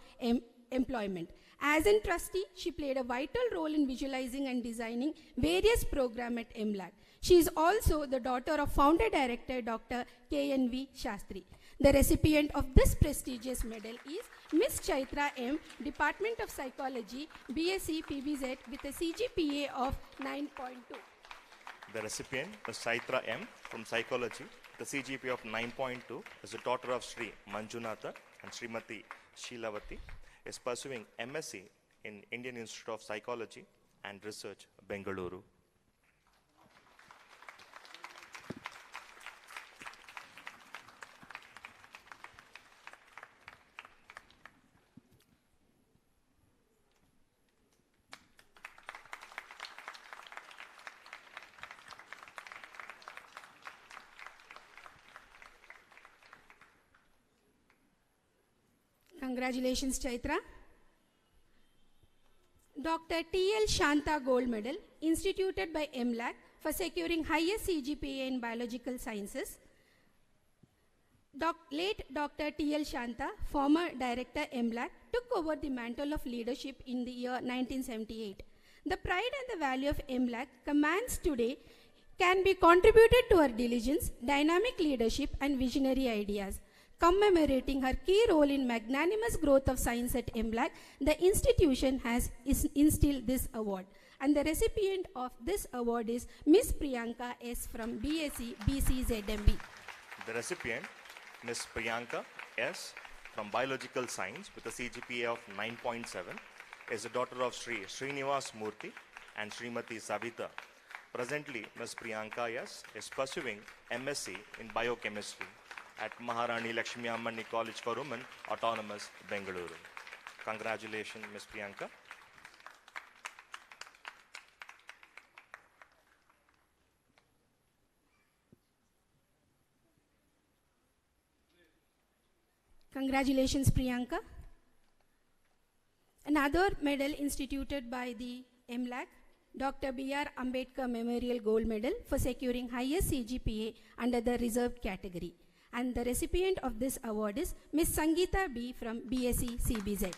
employment. As a trustee, she played a vital role in visualizing and designing various programs at MLAC. She is also the daughter of founder director Dr. K.N.V. Shastri. The recipient of this prestigious medal is Ms. Chaitra M., Department of Psychology, BSc PBZ with a CGPA of 9.2. The recipient, Ms. Chaitra M. from Psychology, the CGPA of 9.2, is the daughter of Sri Manjunatha and Srimati Sheelavati, is pursuing MSc in Indian Institute of Psychology and Research, Bengaluru. Congratulations, Chaitra. Dr. T.L. Shanta Gold Medal, instituted by MLAC for securing highest CGPA in biological sciences. Late Dr. T.L. Shanta, former director MLAC, took over the mantle of leadership in the year 1978. The pride and the value of MLAC commands today can be contributed to her diligence, dynamic leadership, and visionary ideas. Commemorating her key role in magnanimous growth of science at MLAC, the institution has instilled this award. And the recipient of this award is Ms. Priyanka S. from BSc BCZMB. The recipient, Ms. Priyanka S. from Biological Science with a CGPA of 9.7, is the daughter of Sri Srinivas Murthy and Srimati Savita. Presently, Ms. Priyanka S. is pursuing MSc in Biochemistry at Maharani Lakshmi Ammani College for Women, Autonomous, Bengaluru. Congratulations, Ms. Priyanka. Congratulations, Priyanka. Another medal instituted by the MLAC, Dr. B.R. Ambedkar Memorial Gold Medal for securing highest CGPA under the reserved category. And the recipient of this award is Ms. Sangeeta B. from BSc CBZ.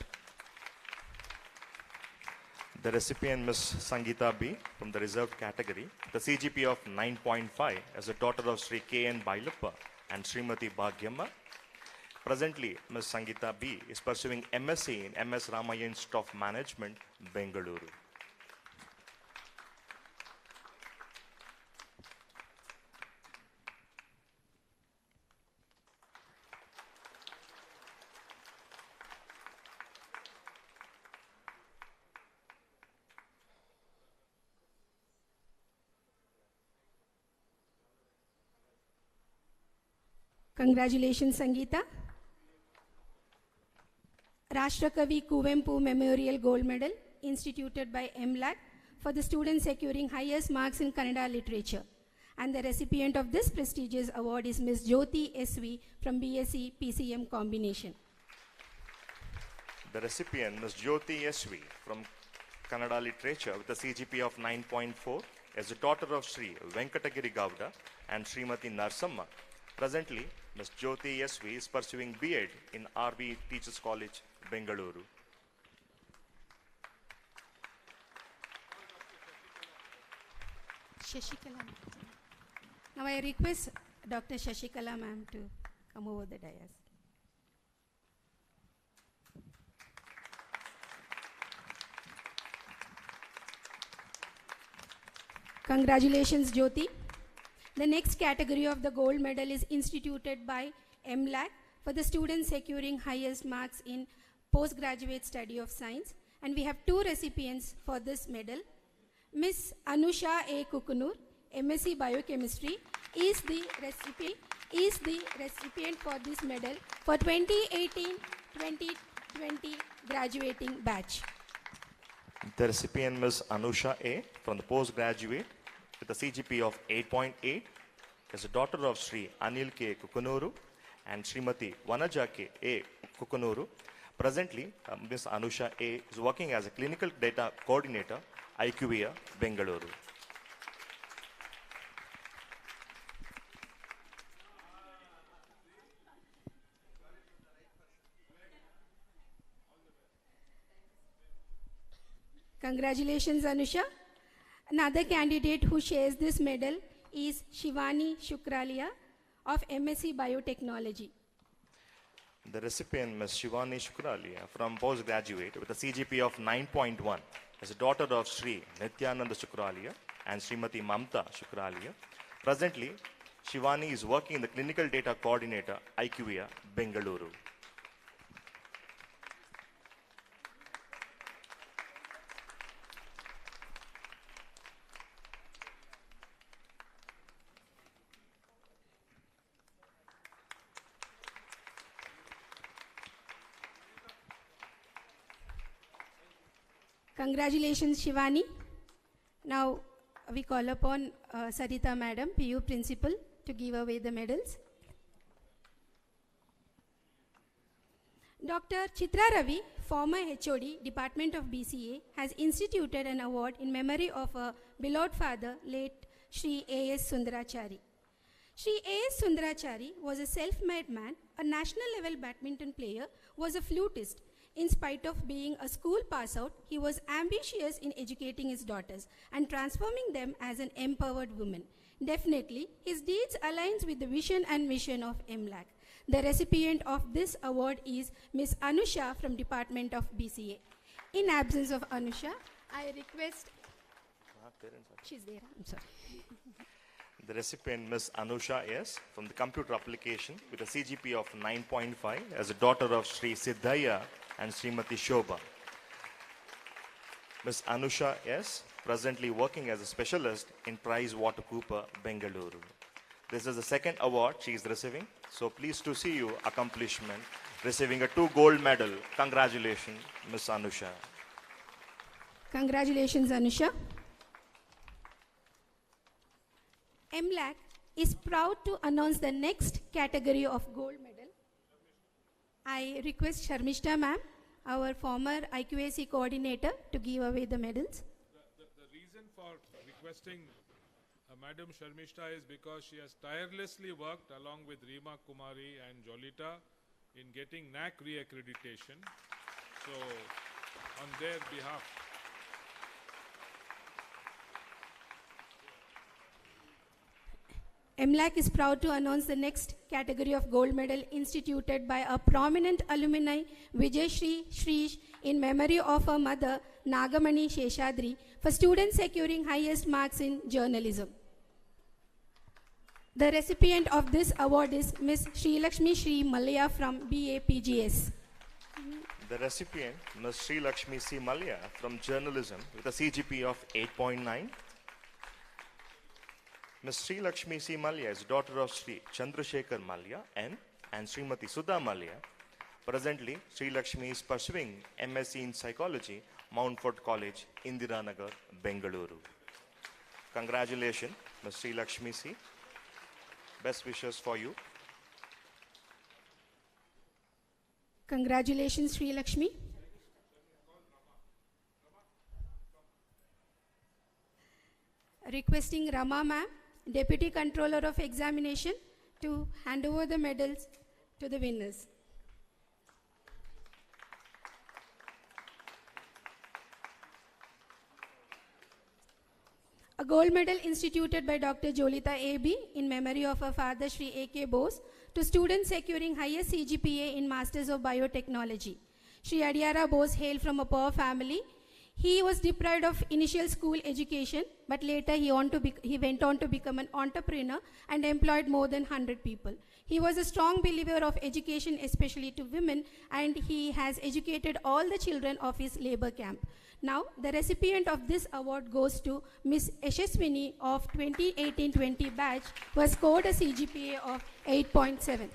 The recipient, Ms. Sangeeta B. from the reserved category, the CGPA of 9.5, as a daughter of Sri K.N. Bailappa and Srimati Bhagyamma. Presently, Ms. Sangeeta B. is pursuing MSc in MS Ramaya Institute of Management, Bengaluru. Congratulations, Sangeeta. Rashtrakavi Kuvempu Memorial Gold Medal instituted by MLAC for the student securing highest marks in Kannada literature. And the recipient of this prestigious award is Ms. Jyoti SV from BSc PCM combination. The recipient, Ms. Jyoti SV from Kannada Literature with a CGP of 9.4 is the daughter of Sri Venkatagiri Gowda and Srimati Narsamma. Presently, Ms. Jyoti SV is pursuing B.Ed in RV Teachers College, Bengaluru. Shashikala. Now I request Dr. Shashikala ma'am to come over the dais. Congratulations, Jyoti. The next category of the gold medal is instituted by MLAC for the students securing highest marks in postgraduate study of science. And we have two recipients for this medal. Miss Anusha A. Kukunur, MSc Biochemistry, is the recipient for this medal for 2018-2020 graduating batch. The recipient, Ms. Anusha A. from the postgraduate with a CGP of 8.8 is the daughter of Sri Anil K. Kukunuru and Srimati Vanaja K. A. Kukunuru. Presently, Ms. Anusha A. is working as a clinical data coordinator, IQVIA, Bengaluru. Congratulations, Anusha. Another candidate who shares this medal is Shivani Shukralia of MSc Biotechnology. The recipient, Ms. Shivani Shukralia from postgraduate with a CGP of 9.1 is a daughter of Sri Nityananda Shukralia and Srimati Mamta Shukralia. Presently, Shivani is working in the clinical data coordinator, IQVIA, Bengaluru. Congratulations, Shivani. Now we call upon Sarita Madam, PU Principal, to give away the medals. Dr. Chitra Ravi, former HOD, Department of BCA, has instituted an award in memory of a beloved father, late Shri A.S. Sundarachari. Shri A.S. Sundarachari was a self-made man, a national level badminton player, was a flutist. In spite of being a school pass-out, he was ambitious in educating his daughters and transforming them as an empowered woman. Definitely, his deeds aligns with the vision and mission of MLAC. The recipient of this award is Ms. Anusha from Department of BCA. In absence of Anusha, I request... She's there, I'm sorry. The recipient, Ms. Anusha S. from the computer application with a CGP of 9.5 as a daughter of Sri Siddhaya and Srimati Shobha. Ms. Anusha S. presently working as a specialist in PricewaterhouseCoopers, Bengaluru. This is the second award she is receiving. So pleased to see you accomplishment, receiving a 2 gold medal. Congratulations, Ms. Anusha. Congratulations, Anusha. MLAC is proud to announce the next category of gold medal. I request Sharmishta ma'am, our former IQAC coordinator, to give away the medals. The reason for requesting Madam Sharmishta is because she has tirelessly worked along with Reema Kumari and Jolita in getting NAC re-accreditation. So, on their behalf. MLAC is proud to announce the next category of gold medal instituted by a prominent alumni, Vijay Shri Shrish, in memory of her mother, Nagamani Sheshadri, for students securing highest marks in journalism. The recipient of this award is Ms. Sri Lakshmi Sri Malya from BAPGS. The recipient, Ms. Sri Lakshmi C. Malya from journalism with a CGP of 8.9. Ms. Sri Lakshmi C. Malya is daughter of Sri Chandrasekhar Malya N and Srimati Sudha Malya. Presently, Sri Lakshmi is pursuing MSc in Psychology, Mountford College, Indiranagar, Bengaluru. Congratulations, Ms. Sri Lakshmi C. Best wishes for you. Congratulations, Sri Lakshmi. Requesting Rama ma'am, Deputy Controller of Examination, to hand over the medals to the winners. A gold medal instituted by Dr. Jolita A.B. in memory of her father Sri A.K. Bose to students securing highest CGPA in Masters of Biotechnology. Sri Adiyara Bose hailed from a poor family. He was deprived of initial school education, but later he went on to become an entrepreneur and employed more than 100 people. He was a strong believer of education, especially to women, and he has educated all the children of his labor camp. Now, the recipient of this award goes to Ms. Yashaswini of 2018-20 batch, who has scored a CGPA of 8.7.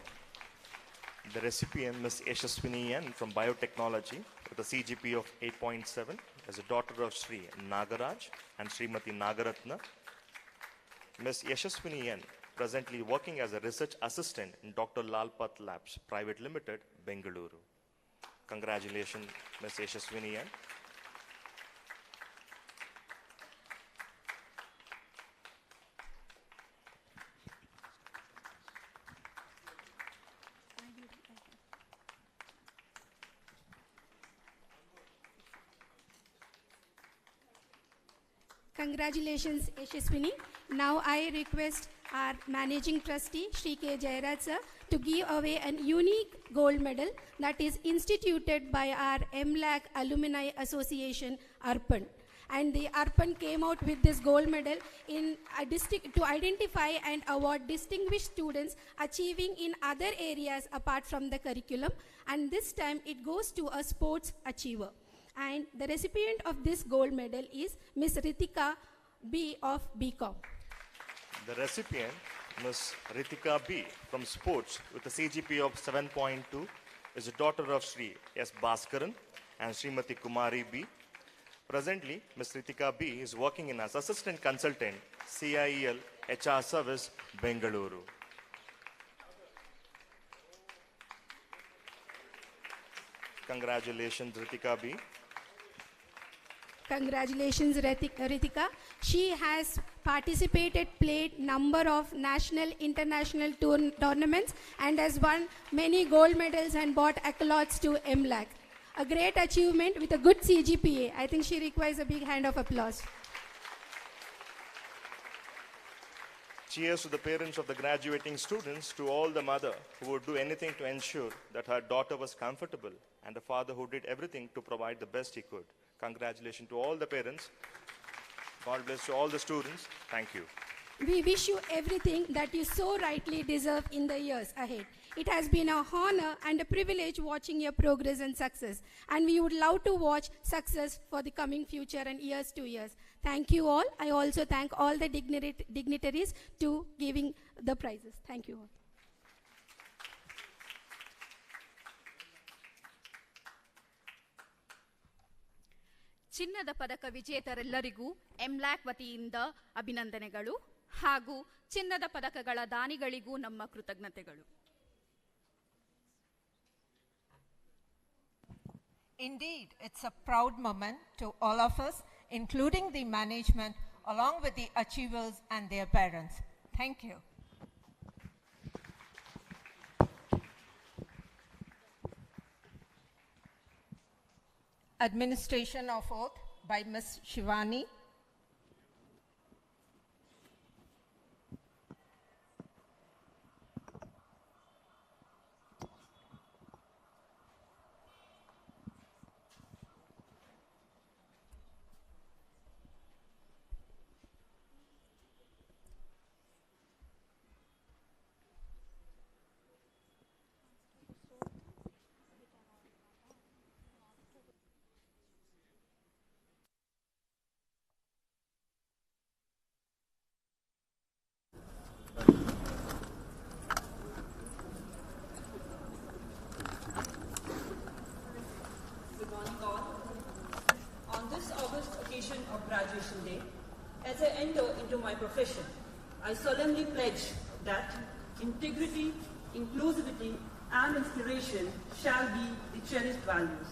The recipient, Ms. Yashaswini N from Biotechnology with a CGPA of 8.7 as a daughter of Sri Nagaraj and Srimati Nagaratna. Ms. Yashaswini N presently working as a research assistant in Dr. Lalpath Labs Private Limited, Bengaluru. Congratulations, Ms. Yashaswini N. Congratulations, Yashaswini. Now I request our Managing Trustee, Shri K. Jairaj sir, to give away a unique gold medal that is instituted by our MLAC Alumni Association, ARPAN. And the ARPAN came out with this gold medal in a to identify and award distinguished students achieving in other areas apart from the curriculum. And this time it goes to a sports achiever. And the recipient of this gold medal is Ms. Ritika B. of BCom. The recipient, Ms. Ritika B. from Sports with a CGPA of 7.2 is a daughter of Sri S. Bhaskaran and Srimati Kumari B. Presently, Ms. Ritika B. is working in as Assistant Consultant, CIEL HR Service, Bengaluru. Congratulations, Ritika B. Congratulations, Ritika. She has participated, played number of national, international tournaments and has won many gold medals and brought accolades to MLAC. A great achievement with a good CGPA. I think she requires a big hand of applause. Cheers to the parents of the graduating students, to all the mother who would do anything to ensure that her daughter was comfortable, and the father who did everything to provide the best he could. Congratulations to all the parents. God bless to all the students. Thank you. We wish you everything that you so rightly deserve in the years ahead. It has been an honor and a privilege watching your progress and success. And we would love to watch success for the coming future and years to years. Thank you all. I also thank all the dignitaries to giving the prizes. Thank you all. ಚಿನ್ನದ ಪದಕ ವಿಜೇತರೆಲ್ಲರಿಗೂ ಎಂಲ್ಯಾಕ್ ವತಿಯಿಂದ ಅಭಿನಂದನೆಗಳು ಹಾಗೂ ಚಿನ್ನದ ಪದಕಗಳ ದಾನಿಗಳಿಗೂ ನಮ್ಮ ಕೃತಜ್ಞತೆಗಳು. Indeed, it's a proud moment to all of us, including the management, along with the achievers and their parents. Thank you. Administration of oath by Ms. Shivani. occasion of Graduation Day, as I enter into my profession, I solemnly pledge that integrity, inclusivity, and inspiration shall be the cherished values,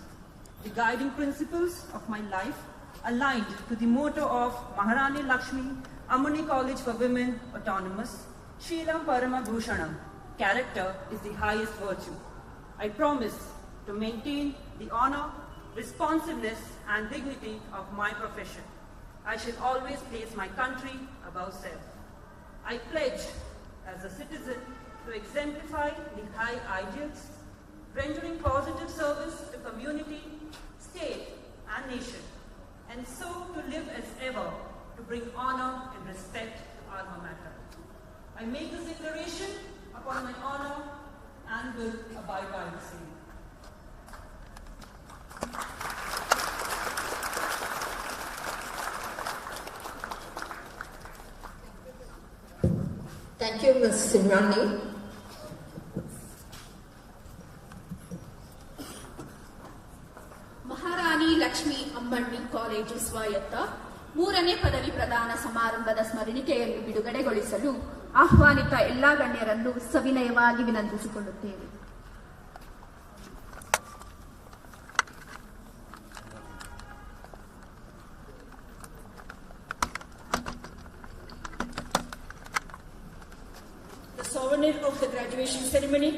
the guiding principles of my life, aligned to the motto of Maharani Lakshmi, Ammani College for Women, Autonomous, Sheelam Parama Bhushanam, character is the highest virtue. I promise to maintain the honor, responsiveness, and dignity of my profession. I shall always place my country above self. I pledge as a citizen to exemplify the high ideals, rendering positive service to community, state, and nation, and so to live as ever to bring honor and respect to alma mater. I make this declaration upon my honor and will abide by the same. Thank you, Ms. Cermony. Maharani Lakshmi Ammanni college ಸ್ವಾಯತ್ತ ಮೂರನೇ ಪದವಿ ಪ್ರದಾನ ಸಮಾರಂಭದ ಸ್ಮರಣಿಕೆಯನ್ನು ಬಿಡುಗಡೆಗೊಳಿಸಲು ಆಹ್ವಾನಿತ ಎಲ್ಲಾ ಗಣ್ಯರನ್ನು ಸವಿನಯವಾಗಿ ವಿನಂತಿಸಿಕೊಳ್ಳುತ್ತೇವೆ. The souvenir of the graduation ceremony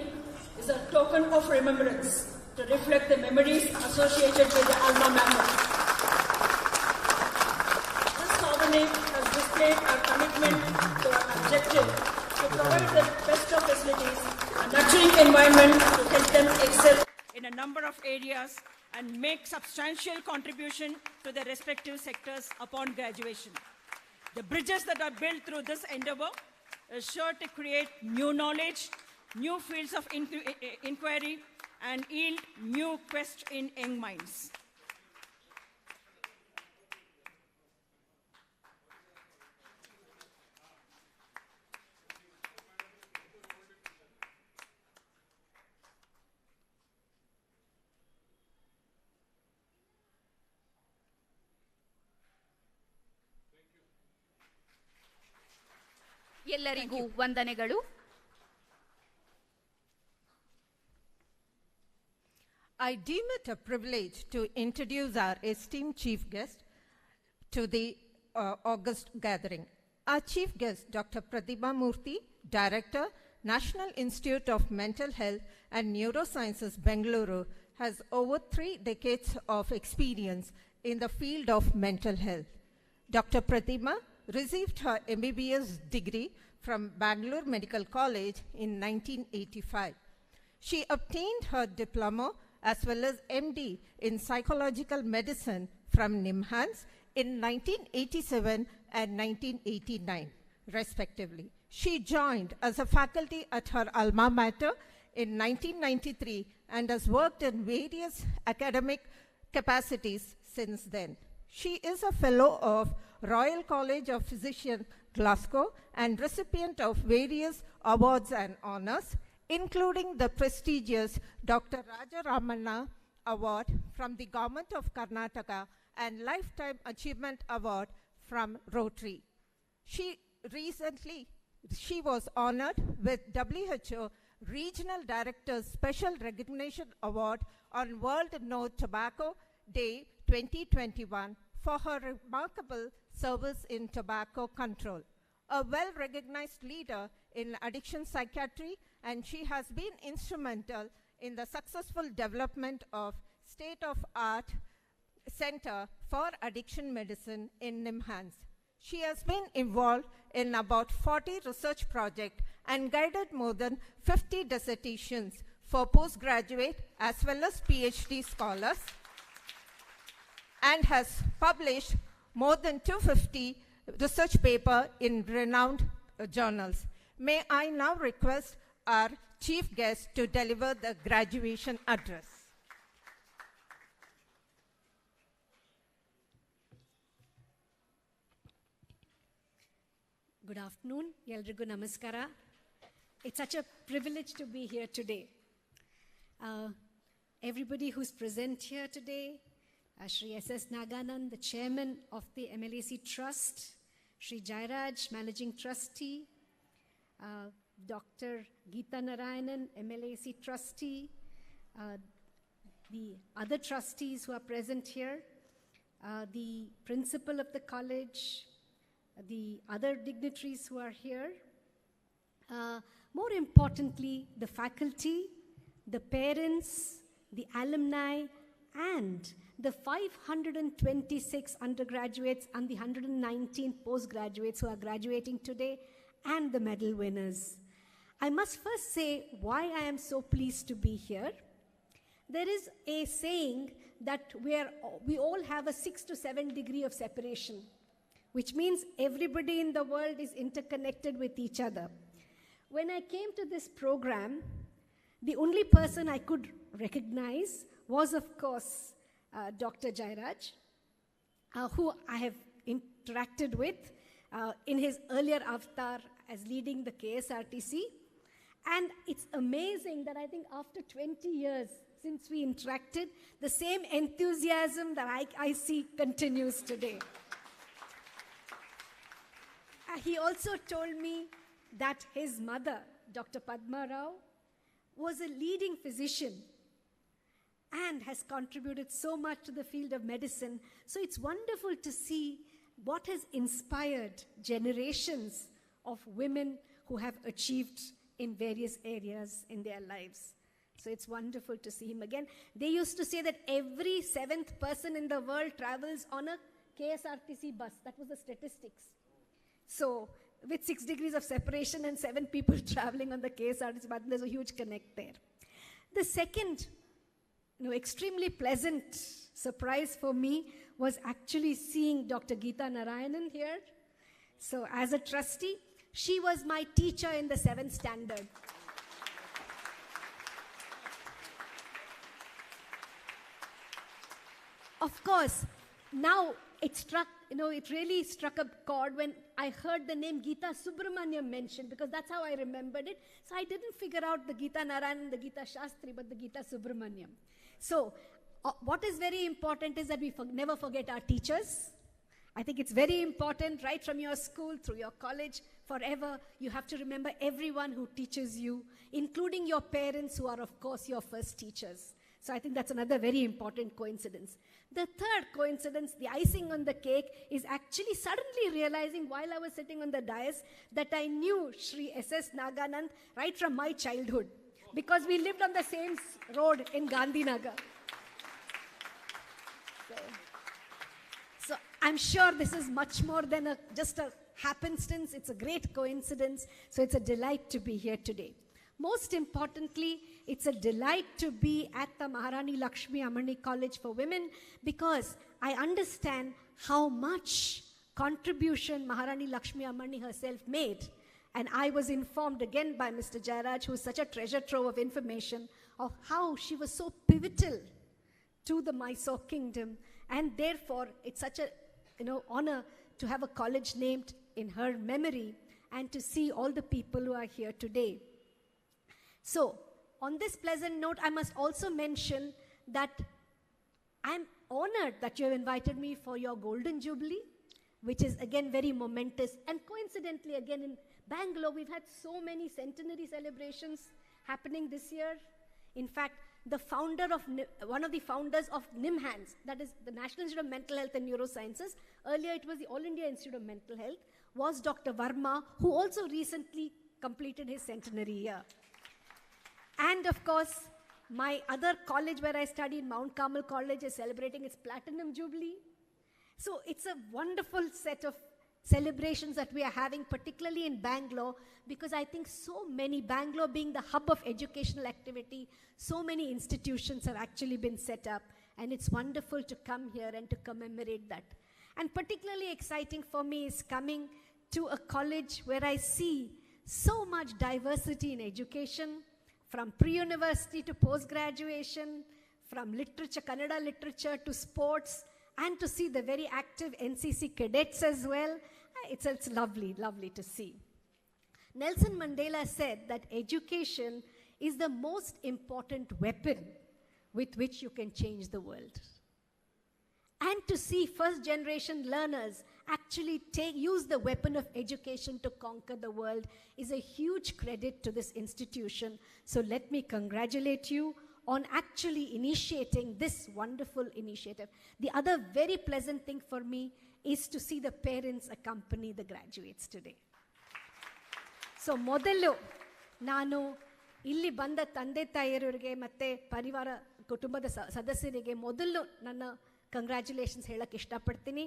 is a token of remembrance to reflect the memories associated with the alma mater. This souvenir has displayed our commitment to our objective to provide the best of facilities and nurturing environment to help them excel in a number of areas and make substantial contribution to their respective sectors upon graduation. The bridges that are built through this endeavor is sure to create new knowledge, new fields of inquiry, and yield new quests in young minds. ಎಲ್ಲರಿಗೂ ವಂದನೆಗಳು. I deem it a privilege to introduce our esteemed chief guest to the August gathering. Our chief guest, Dr. Pratibha Murthy, Director, National Institute of Mental Health and Neurosciences, Bengaluru, has over 3 decades of experience in the field of mental health. Dr. Pratibha received her MBBS degree from Bangalore Medical College in 1985. She obtained her diploma as well as MD in psychological medicine from NIMHANS in 1987 and 1989, respectively. She joined as a faculty at her alma mater in 1993 and has worked in various academic capacities since then. She is a fellow of Royal College of Physicians, Glasgow, and recipient of various awards and honors, including the prestigious Dr. Rajaramana Award from the Government of Karnataka and Lifetime Achievement Award from Rotary. She was honored with WHO Regional Director's Special Recognition Award on World No Tobacco Day 2021 for her remarkable service in tobacco control. A well-recognized leader in addiction psychiatry, and she has been instrumental in the successful development of state-of-art Center for Addiction Medicine in NIMHANS. She has been involved in about 40 research projects and guided more than 50 dissertations for postgraduate as well as PhD scholars, and has published more than 250 research papers in renowned journals. May I now request our chief guest to deliver the graduation address. Good afternoon, Eldrigu Namaskara. It's such a privilege to be here today. Everybody who's present here today, Shri S.S. Naganand, the chairman of the MLAC Trust, Shri Jairaj, managing trustee, Dr. Geeta Narayanan, MLAC trustee, the other trustees who are present here, the principal of the college, the other dignitaries who are here, more importantly, the faculty, the parents, the alumni, and the 526 undergraduates and the 119 postgraduates who are graduating today, and the medal winners. I must first say why I am so pleased to be here. There is a saying that we all have a 6 to 7 degree of separation, which means everybody in the world is interconnected with each other. When I came to this program, the only person I could recognize was, of course, Dr. Jairaj, who I have interacted with in his earlier avatar as leading the KSRTC. And it's amazing that I think after 20 years since we interacted, the same enthusiasm that I see continues today. He also told me that his mother, Dr. Padma Rao, was a leading physician and has contributed so much to the field of medicine. So it's wonderful to see what has inspired generations of women who have achieved in various areas in their lives. So it's wonderful to see him again. They used to say that every 7th person in the world travels on a KSRTC bus. That was the statistics. So with 6 degrees of separation and 7 people traveling on the KSRTC bus, there's a huge connect there. The second extremely pleasant surprise for me was actually seeing Dr. Geeta Narayanan here. So as a trustee, she was my teacher in the 7th standard. Of course, now it struck, it really struck a chord when I heard the name Geeta Subramaniam mentioned, because that's how I remembered it. So I didn't figure out the Geeta Narayanan, the Geeta Shastri, but the Geeta Subramaniam. So what is very important is that we never forget our teachers. I think it's very important, right from your school through your college, forever, you have to remember everyone who teaches you, including your parents who are, of course, your first teachers. So I think that's another very important coincidence. The third coincidence, the icing on the cake, is actually suddenly realizing while I was sitting on the dais that I knew Shri S.S. Naganand right from my childhood, because we lived on the same road in Gandhinagar. So I'm sure this is much more than just a happenstance. It's a great coincidence. So it's a delight to be here today. Most importantly, it's a delight to be at the Maharani Lakshmi Amani College for Women, because I understand how much contribution Maharani Lakshmi Amani herself made. And I was informed again by Mr. Jairaj, who is such a treasure trove of information, of how she was so pivotal to the Mysore kingdom. And therefore, it's such a honor to have a college named in her memory and to see all the people who are here today. So, on this pleasant note, I must also mention that I'm honored that you have invited me for your Golden Jubilee, which is again very momentous. And coincidentally, again in Bangalore, we've had so many centenary celebrations happening this year. In fact, the founder of, one of the founders of NIMHANS, that is the National Institute of Mental Health and Neurosciences, earlier it was the All India Institute of Mental Health, was Dr. Verma, who also recently completed his centenary year. And of course, my other college where I studied, Mount Carmel College, is celebrating its Platinum Jubilee. So it's a wonderful set of celebrations that we are having, particularly in Bangalore, because I think so many, Bangalore being the hub of educational activity, so many institutions have actually been set up, and it's wonderful to come here and to commemorate that. And particularly exciting for me is coming to a college where I see so much diversity in education, from pre-university to post-graduation, from literature, Kannada literature to sports, and to see the very active NCC cadets as well. It's lovely, lovely to see. Nelson Mandela said that education is the most important weapon with which you can change the world. and to see first generation learners actually use the weapon of education to conquer the world is a huge credit to this institution. So let me congratulate you on actually initiating this wonderful initiative. The other very pleasant thing for me is to see the parents accompany the graduates today. So ಮೊದಲು ನಾನು ಇಲ್ಲಿ ಬಂದ ತಂದೆ ತಾಯಿಯರಿಗೆ ಮತ್ತು ಪರಿವಾರ ಕುಟುಂಬದ ಸದಸ್ಯರಿಗೆ ಮೊದಲು ನನ್ನ ಕಂಗ್ರ್ಯಾಚುಲೇಷನ್ಸ್ ಹೇಳಕ್ಕೆ ಇಷ್ಟಪಡ್ತೀನಿ.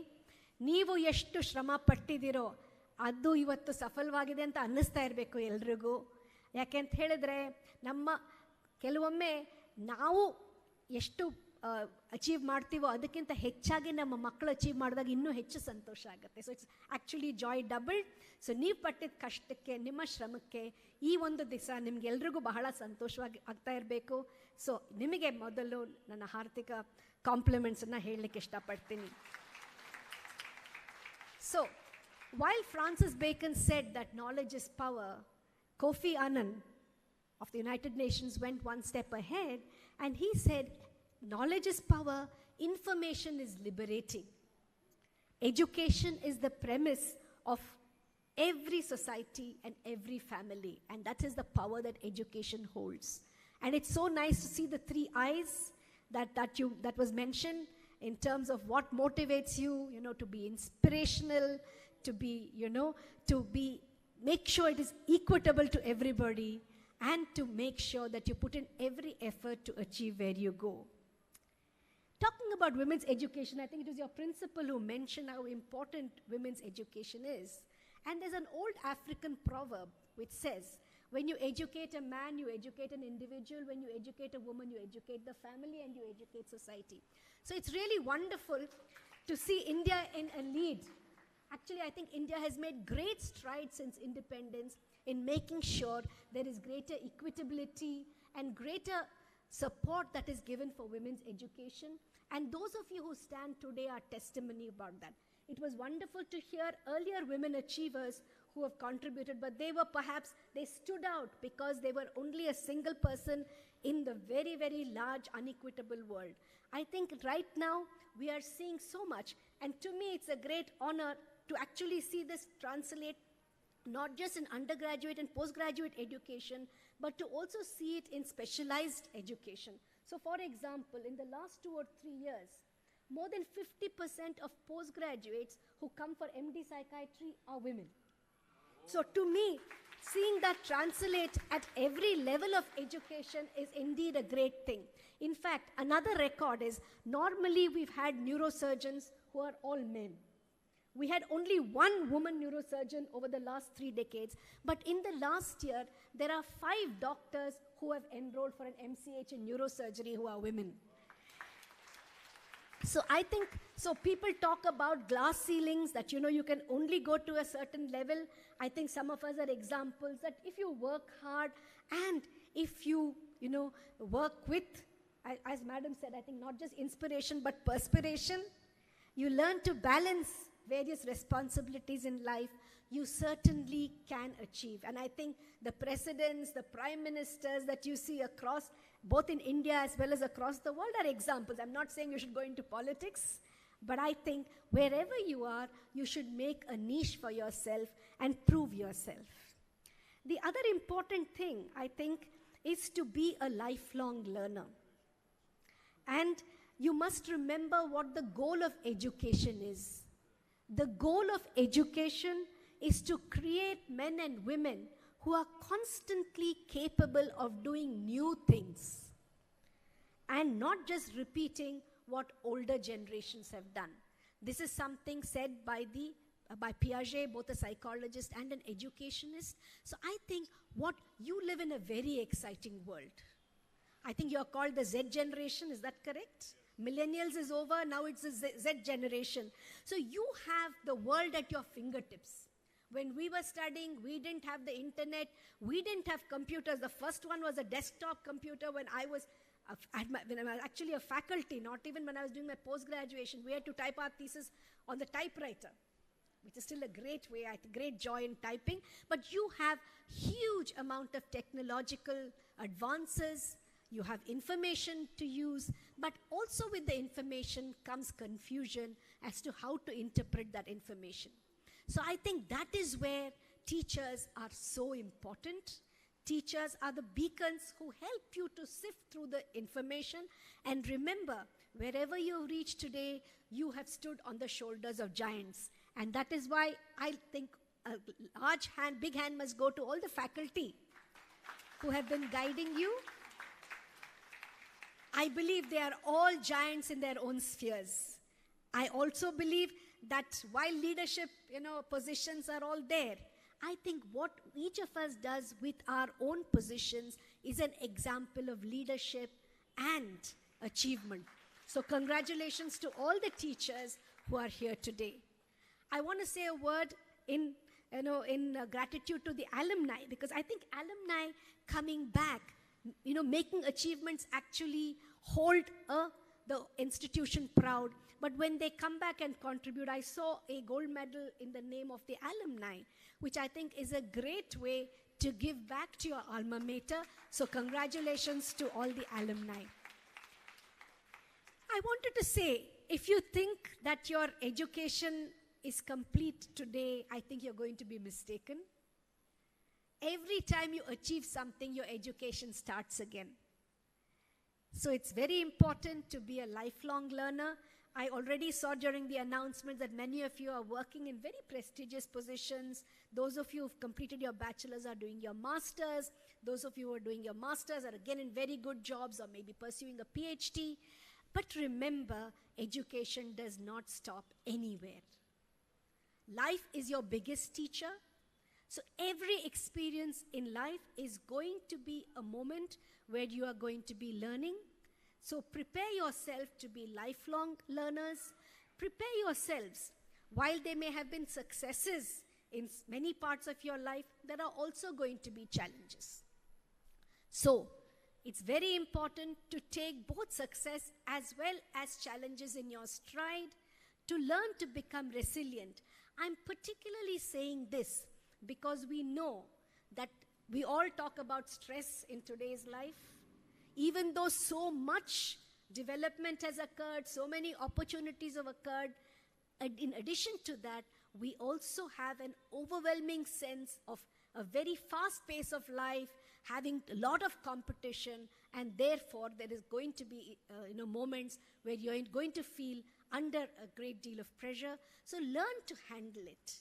ನೀವು ಎಷ್ಟು ಶ್ರಮ ಪಟ್ಟಿದ್ದೀರೋ ಅದು ಇವತ್ತು ಸಫಲವಾಗಿದೆ ಅಂತ ಅನ್ನಿಸ್ತಾ ಇರಬೇಕು ಎಲ್ರಿಗೂ. ಯಾಕೆ ಅಂತ ಹೇಳಿದ್ರೆ ಕೆಲವೊಮ್ಮೆ ನಾವು ಎಷ್ಟು ಅಚೀವ್ ಮಾಡ್ತೀವೋ ಅದಕ್ಕಿಂತ ಹೆಚ್ಚಾಗಿ ನಮ್ಮ ಮಕ್ಕಳು ಅಚೀವ್ ಮಾಡಿದಾಗ ಇನ್ನೂ ಹೆಚ್ಚು ಸಂತೋಷ ಆಗುತ್ತೆ. So it's actually Joy doubled. So ನೀವು ಪಟ್ಟಿದ ಕಷ್ಟಕ್ಕೆ ನಿಮ್ಮ ಶ್ರಮಕ್ಕೆ ಈ ಒಂದು ದಿವಸ ನಿಮ್ಗೆಲ್ರಿಗೂ ಬಹಳ ಸಂತೋಷವಾಗಿ ಆಗ್ತಾ ಇರಬೇಕು. ಸೊ ನಿಮಗೆ ಮೊದಲು ನನ್ನ ಹಾರ್ದಿಕ ಕಾಂಪ್ಲಿಮೆಂಟ್ಸನ್ನು ಹೇಳಲಿಕ್ಕೆ ಇಷ್ಟಪಡ್ತೀನಿ. So, while Francis Bacon said that knowledge is power, Kofi Annan of the United Nations went one step ahead and he said, knowledge is power, information is liberating. Education is the premise of every society and every family, and that is the power that education holds. And it's so nice to see the 3 I's that was mentioned in terms of what motivates you, to be inspirational, to be, make sure it is equitable to everybody, and to make sure that you put in every effort to achieve where you go. Talking about women's education, I think it was your principal who mentioned how important women's education is. And there's an old African proverb which says, when you educate a man, you educate an individual. When you educate a woman, you educate the family and you educate society. So it's really wonderful to see India in a lead. Actually, I think India has made great strides since independence in making sure there is greater equitability and greater support that is given for women's education. And those of you who stand today are testimony about that. It was wonderful to hear earlier women achievers who have contributed, but they stood out because they were only a single person in the very, very large, unequitable world. I think right now we are seeing so much, and to me it's a great honor to actually see this translate not just in undergraduate and postgraduate education, but to also see it in specialized education. So for example, in the last 2 or 3 years, more than 50% of postgraduates who come for MD psychiatry are women. So to me, seeing that translate at every level of education is indeed a great thing. In fact, another record is normally we've had neurosurgeons who are all men. We had only one woman neurosurgeon over the last 3 decades, but in the last year, there are 5 doctors who have enrolled for an MCH in neurosurgery who are women. So I think, people talk about glass ceilings, that you can only go to a certain level. I think some of us are examples that if you work hard and if you, work with, as Madam said, I think not just inspiration but perspiration, you learn to balance various responsibilities in life, you certainly can achieve. And I think the presidents, the prime ministers that you see across, both in India as well as across the world, are examples. I'm not saying you should go into politics, but I think wherever you are, you should make a niche for yourself and prove yourself. The other important thing, I think, is to be a lifelong learner. And you must remember what the goal of education is. The goal of education is to create men and women who are constantly capable of doing new things and not just repeating what older generations have done. This is something said by Piaget, both a psychologist and an educationist. So I think you live in a very exciting world. I think you are called the Z generation, is that correct? Millennials is over, now it's the Z generation. So you have the world at your fingertips. When we were studying, we didn't have the internet, we didn't have computers. The first one was a desktop computer when I was actually a faculty, not even when I was doing my post-graduation. We had to type our thesis on the typewriter, which is still a great way, great joy in typing. But you have huge amount of technological advances. You have information to use, but also with the information comes confusion as to how to interpret that information. So I think that is where teachers are so important. Teachers are the beacons who help you to sift through the information. And remember, wherever you reach today, you have stood on the shoulders of giants. And that is why I think a large hand, big hand must go to all the faculty who have been guiding you. I believe they are all giants in their own spheres. I also believe that while leadership, positions are all there, I think what each of us does with our own positions is an example of leadership and achievement. So congratulations to all the teachers who are here today. I want to say a word in gratitude to the alumni, because I think alumni coming back, making achievements actually hold the institution proud. But when they come back and contribute, I saw a gold medal in the name of the alumni, which I think is a great way to give back to your alma mater. So congratulations to all the alumni. I wanted to say, if you think that your education is complete today, I think you're going to be mistaken. Every time you achieve something, your education starts again. So it's very important to be a lifelong learner. I already saw during the announcement that many of you are working in very prestigious positions. Those of you who've completed your bachelor's are doing your master's. Those of you who are doing your master's are again in very good jobs or maybe pursuing a PhD. But remember, education does not stop anywhere. Life is your biggest teacher. So every experience in life is going to be a moment where you are going to be learning. So prepare yourself to be lifelong learners. Prepare yourselves. While there may have been successes in many parts of your life, there are also going to be challenges. So it's very important to take both success as well as challenges in your stride, to learn to become resilient. I'm particularly saying this because we know that we all talk about stress in today's life. Even though so much development has occurred, so many opportunities have occurred, and in addition to that, we also have an overwhelming sense of a very fast pace of life, having a lot of competition, and therefore there is going to be moments where you're going to feel under a great deal of pressure. So learn to handle it.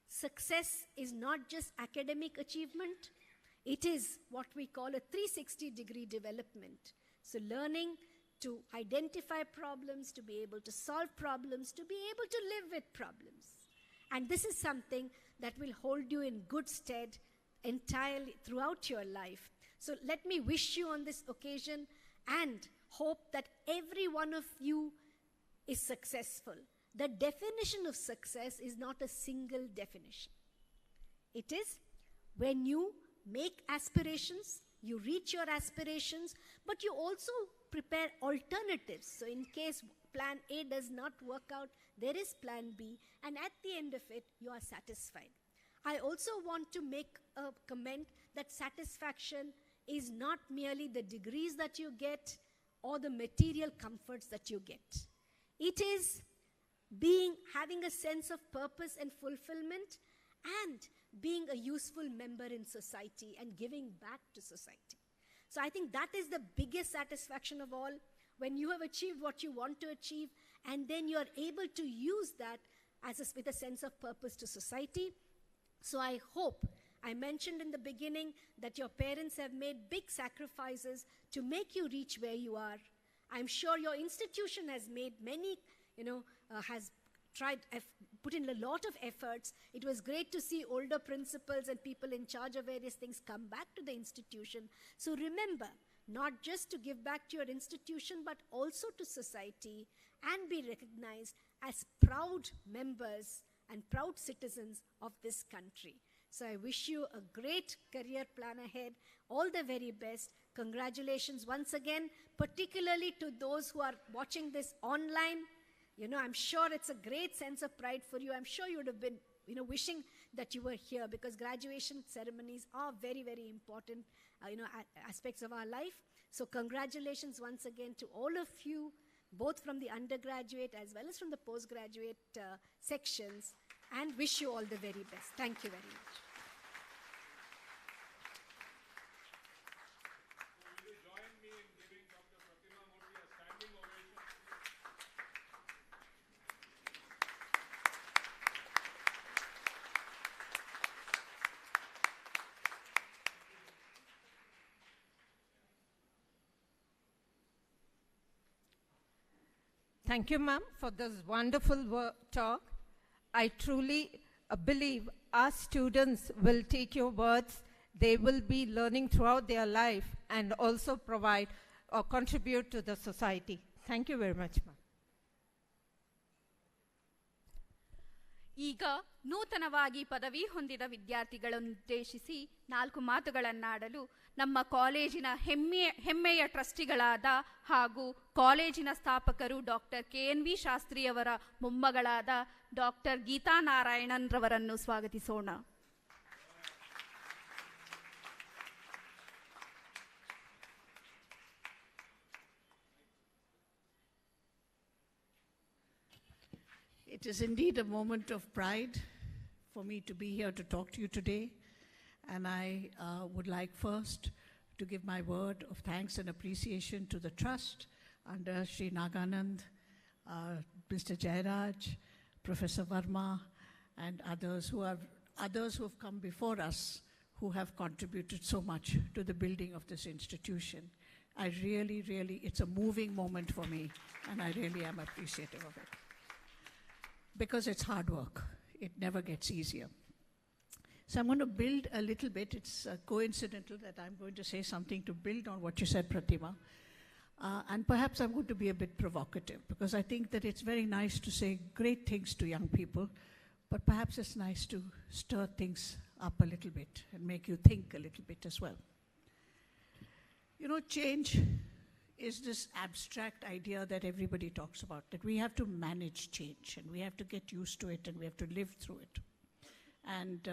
Success is not just academic achievement. It is what we call a 360-degree development. So learning to identify problems, to be able to solve problems, to be able to live with problems. And this is something that will hold you in good stead entirely throughout your life. So let me wish you on this occasion and hope that every one of you is successful. The definition of success is not a single definition. It is when you make aspirations, you reach your aspirations, but you also prepare alternatives. So in case plan A does not work out, there is plan B, and at the end of it, you are satisfied. I also want to make a comment that satisfaction is not merely the degrees that you get or the material comforts that you get. It is having a sense of purpose and fulfillment, and being a useful member in society and giving back to society. So I think that is the biggest satisfaction of all, when you have achieved what you want to achieve, and then you are able to use that with a sense of purpose to society. So I hope, I mentioned in the beginning that your parents have made big sacrifices to make you reach where you are. I'm sure your institution has made many, has put in a lot of efforts. It was great to see older principals and people in charge of various things come back to the institution. So remember, not just to give back to your institution, but also to society, and be recognized as proud members and proud citizens of this country. So I wish you a great career plan ahead. All the very best. Congratulations once again, particularly to those who are watching this online. I'm sure it's a great sense of pride for you. I'm sure you would have been, wishing that you were here, because graduation ceremonies are very, very important, aspects of our life. So congratulations once again to all of you, both from the undergraduate as well as from the postgraduate sections, and wish you all the very best. Thank you very much. Will you join me in giving Dr. Pratima Murthy a standing ovation? Thank you, ma'am, for this wonderful talk. I truly believe our students will take your words. They will be learning throughout their life and also provide or contribute to the society. Thank you very much, ma'am. ಈಗ ನೂತನವಾಗಿ ಪದವಿ ಹೊಂದಿದ ವಿದ್ಯಾರ್ಥಿಗಳನ್ನುದ್ದೇಶಿಸಿ 4 ಮಾತುಗಳನ್ನಾಡಲು ನಮ್ಮ ಕಾಲೇಜಿನ ಹೆಮ್ಮೆಯ ಟ್ರಸ್ಟಿಗಳಾದ ಹಾಗೂ ಕಾಲೇಜಿನ ಸ್ಥಾಪಕರು ಡಾಕ್ಟರ್ KNV ಶಾಸ್ತ್ರಿಯವರ ಮೊಮ್ಮಗಳಾದ ಡಾಕ್ಟರ್ ಗೀತಾ ನಾರಾಯಣನ್ ರವರನ್ನು ಸ್ವಾಗತಿಸೋಣ. It is indeed a moment of pride for me to be here to talk to you today. And I would like first to give my word of thanks and appreciation to the Trust under Sri Naganand, Mr. Jairaj, Professor Verma, and others who have come before us who have contributed so much to the building of this institution. I really, it's a moving moment for me, and I really am appreciative of it. Because it's hard work. It never gets easier. So I'm going to build a little bit. It's coincidental that I'm going to say something to build on what you said, Pratima. And perhaps I'm going to be a bit provocative, because I think that it's very nice to say great things to young people, but perhaps it's nice to stir things up a little bit and make you think a little bit as well. You know, change is this abstract idea that everybody talks about, that we have to manage change and we have to get used to it and we have to live through it. And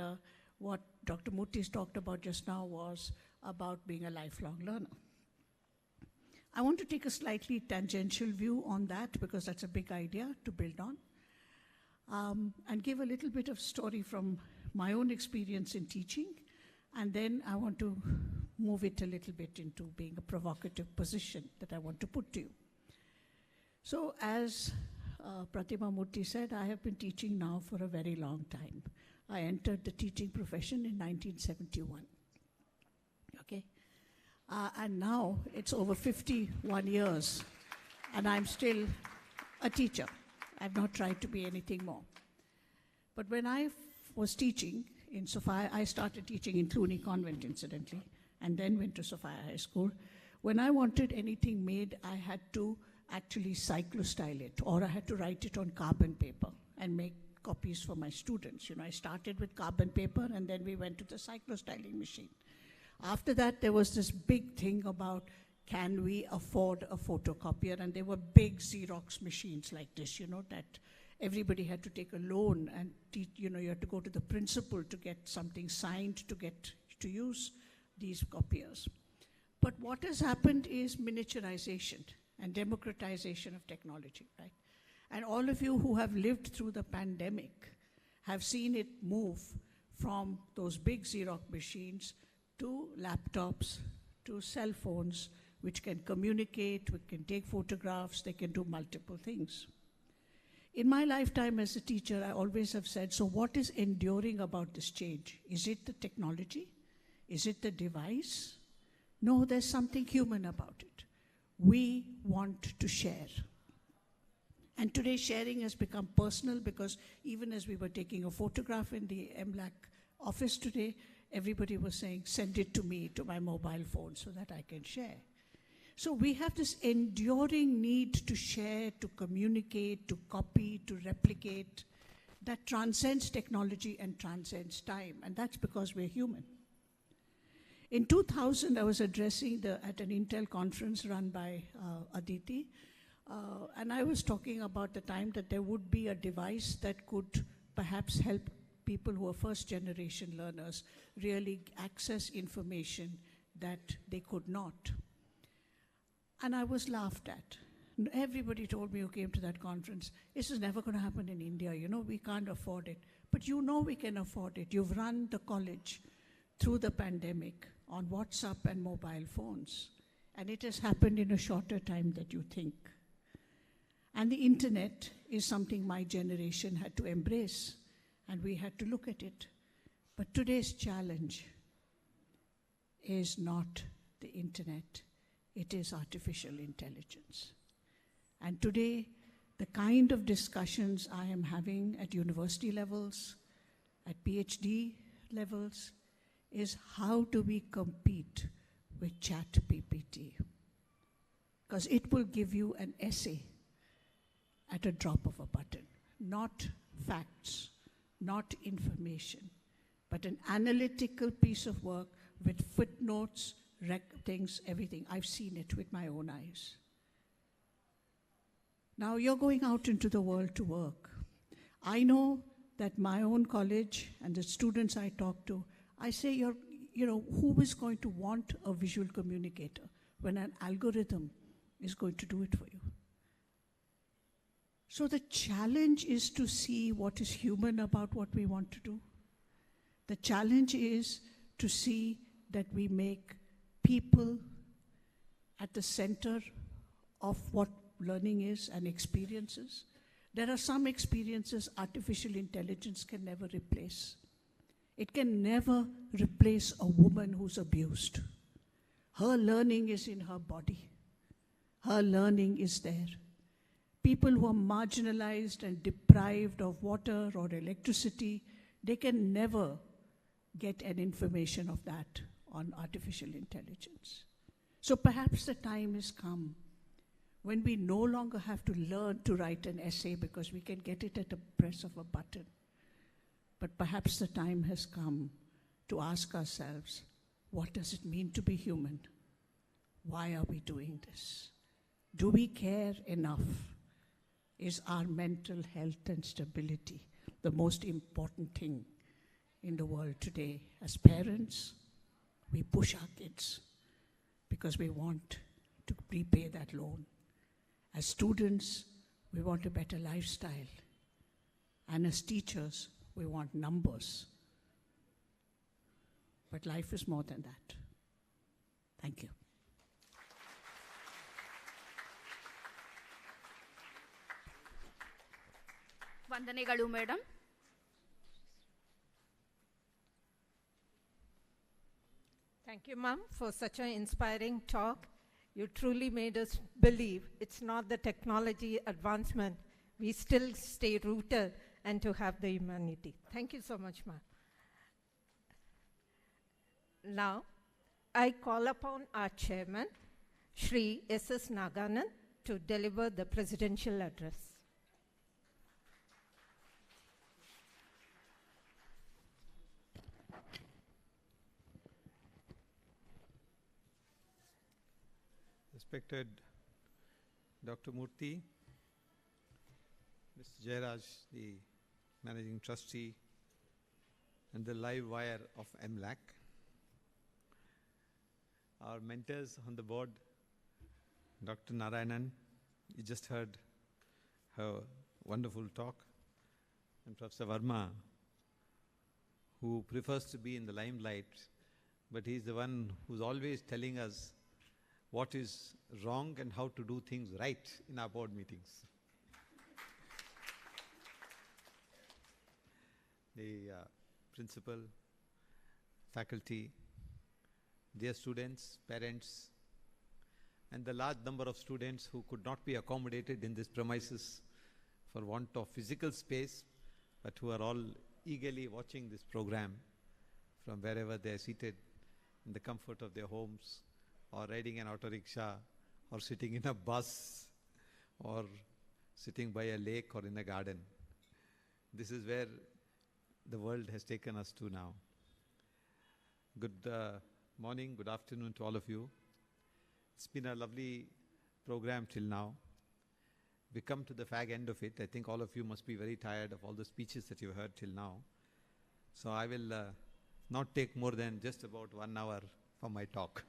what Dr. Murthy's talked about just now was about being a lifelong learner. I want to take a slightly tangential view on that, because that's a big idea to build on, and give a little bit of story from my own experience in teaching, and then I want to move it a little bit into being a provocative position that I want to put to you. So as Pratima Murthy said, I have been teaching now for a very long time. I entered the teaching profession in 1971. Okay? And now it's over 51 years, and I'm still a teacher. I've not tried to be anything more. But when I was teaching in Sophia, I started teaching in Cluny Convent, incidentally, and then went to Sophia High School. When I wanted anything made, I had to actually cyclostyle it, or I had to write it on carbon paper and make copies for my students. You know, I started with carbon paper, and then we went to the cyclostyling machine. After that, there was this big thing about, can we afford a photocopier? And there were big Xerox machines like this, you know, that everybody had to take a loan, and you know, you had to go to the principal to get something signed to get to use these copiers. But what has happened is miniaturization and democratization of technology, right? And all of you who have lived through the pandemic have seen it move from those big Xerox machines to laptops, to cell phones, which can communicate, which can take photographs, they can do multiple things. In my lifetime as a teacher, I always have said, so what is enduring about this change? Is it the technology? Is it the device? No, there's something human about it. We want to share. And today sharing has become personal, because even as we were taking a photograph in the MLAC office today, everybody was saying, send it to me, to my mobile phone, so that I can share. So we have this enduring need to share, to communicate, to copy, to replicate, that transcends technology and transcends time, and that's because we're human. In 2000, I was addressing at an Intel conference run by Aditi, and I was talking about the time that there would be a device that could perhaps help people who are first-generation learners really access information that they could not. And I was laughed at. Everybody told me who came to that conference, this is never going to happen in India. You know, we can't afford it. But you know we can afford it. You've run the college through the pandemic on WhatsApp and mobile phones. And it has happened in a shorter time than you think. And the internet is something my generation had to embrace, and we had to look at it. But today's challenge is not the internet, it is artificial intelligence. And today, the kind of discussions I am having at university levels, at PhD levels, is how do we compete with ChatGPT? Because it will give you an essay at a drop of a button, not facts, not information, but an analytical piece of work with footnotes, things, everything. I've seen it with my own eyes. Now you're going out into the world to work. I know that my own college and the students I talk to, I say, who is going to want a visual communicator when an algorithm is going to do it for you? So the challenge is to see what is human about what we want to do. The challenge is to see that we make people at the center of what learning is and experiences. There are some experiences artificial intelligence can never replace. It can never replace a woman who's abused. Her learning is in her body. Her learning is there. People who are marginalized and deprived of water or electricity, they can never get an information of that on artificial intelligence. So perhaps the time has come when we no longer have to learn to write an essay because we can get it at the press of a button. But perhaps the time has come to ask ourselves, what does it mean to be human? Why are we doing this? Do we care enough? Is our mental health and stability the most important thing in the world today? As parents, we push our kids because we want to repay that loan. As students, we want a better lifestyle. And as teachers, we want numbers. But life is more than that. Thank you. ವಂದನೆಗಳು madam. Thank you, ma'am, for such an inspiring talk. You truly made us believe it's not the technology advancement. We still stay rooted and to have the humanity. Thank you so much, ma'am. Now, I call upon our chairman, Shri S.S. Naganan, to deliver the presidential address. Respected Dr. Murthy, Mr. Jairaj, the Managing Trustee, and the live wire of MLAC, our mentors on the board, Dr. Narayanan, you just heard her wonderful talk, and Professor Verma, who prefers to be in the limelight, but he's the one who's always telling us what is wrong and how to do things right in our board meetings. The principal, faculty, dear students, parents, and the large number of students who could not be accommodated in this premises for want of physical space, but who are all eagerly watching this program from wherever they are seated in the comfort of their homes, or riding an auto rickshaw, or sitting in a bus, or sitting by a lake or in a garden. This is where the world has taken us to now. Good morning, good afternoon to all of you. It's been a lovely program till now. We come to the fag end of it. I think all of you must be very tired of all the speeches that you've heard till now. So I will not take more than just about 1 hour for my talk.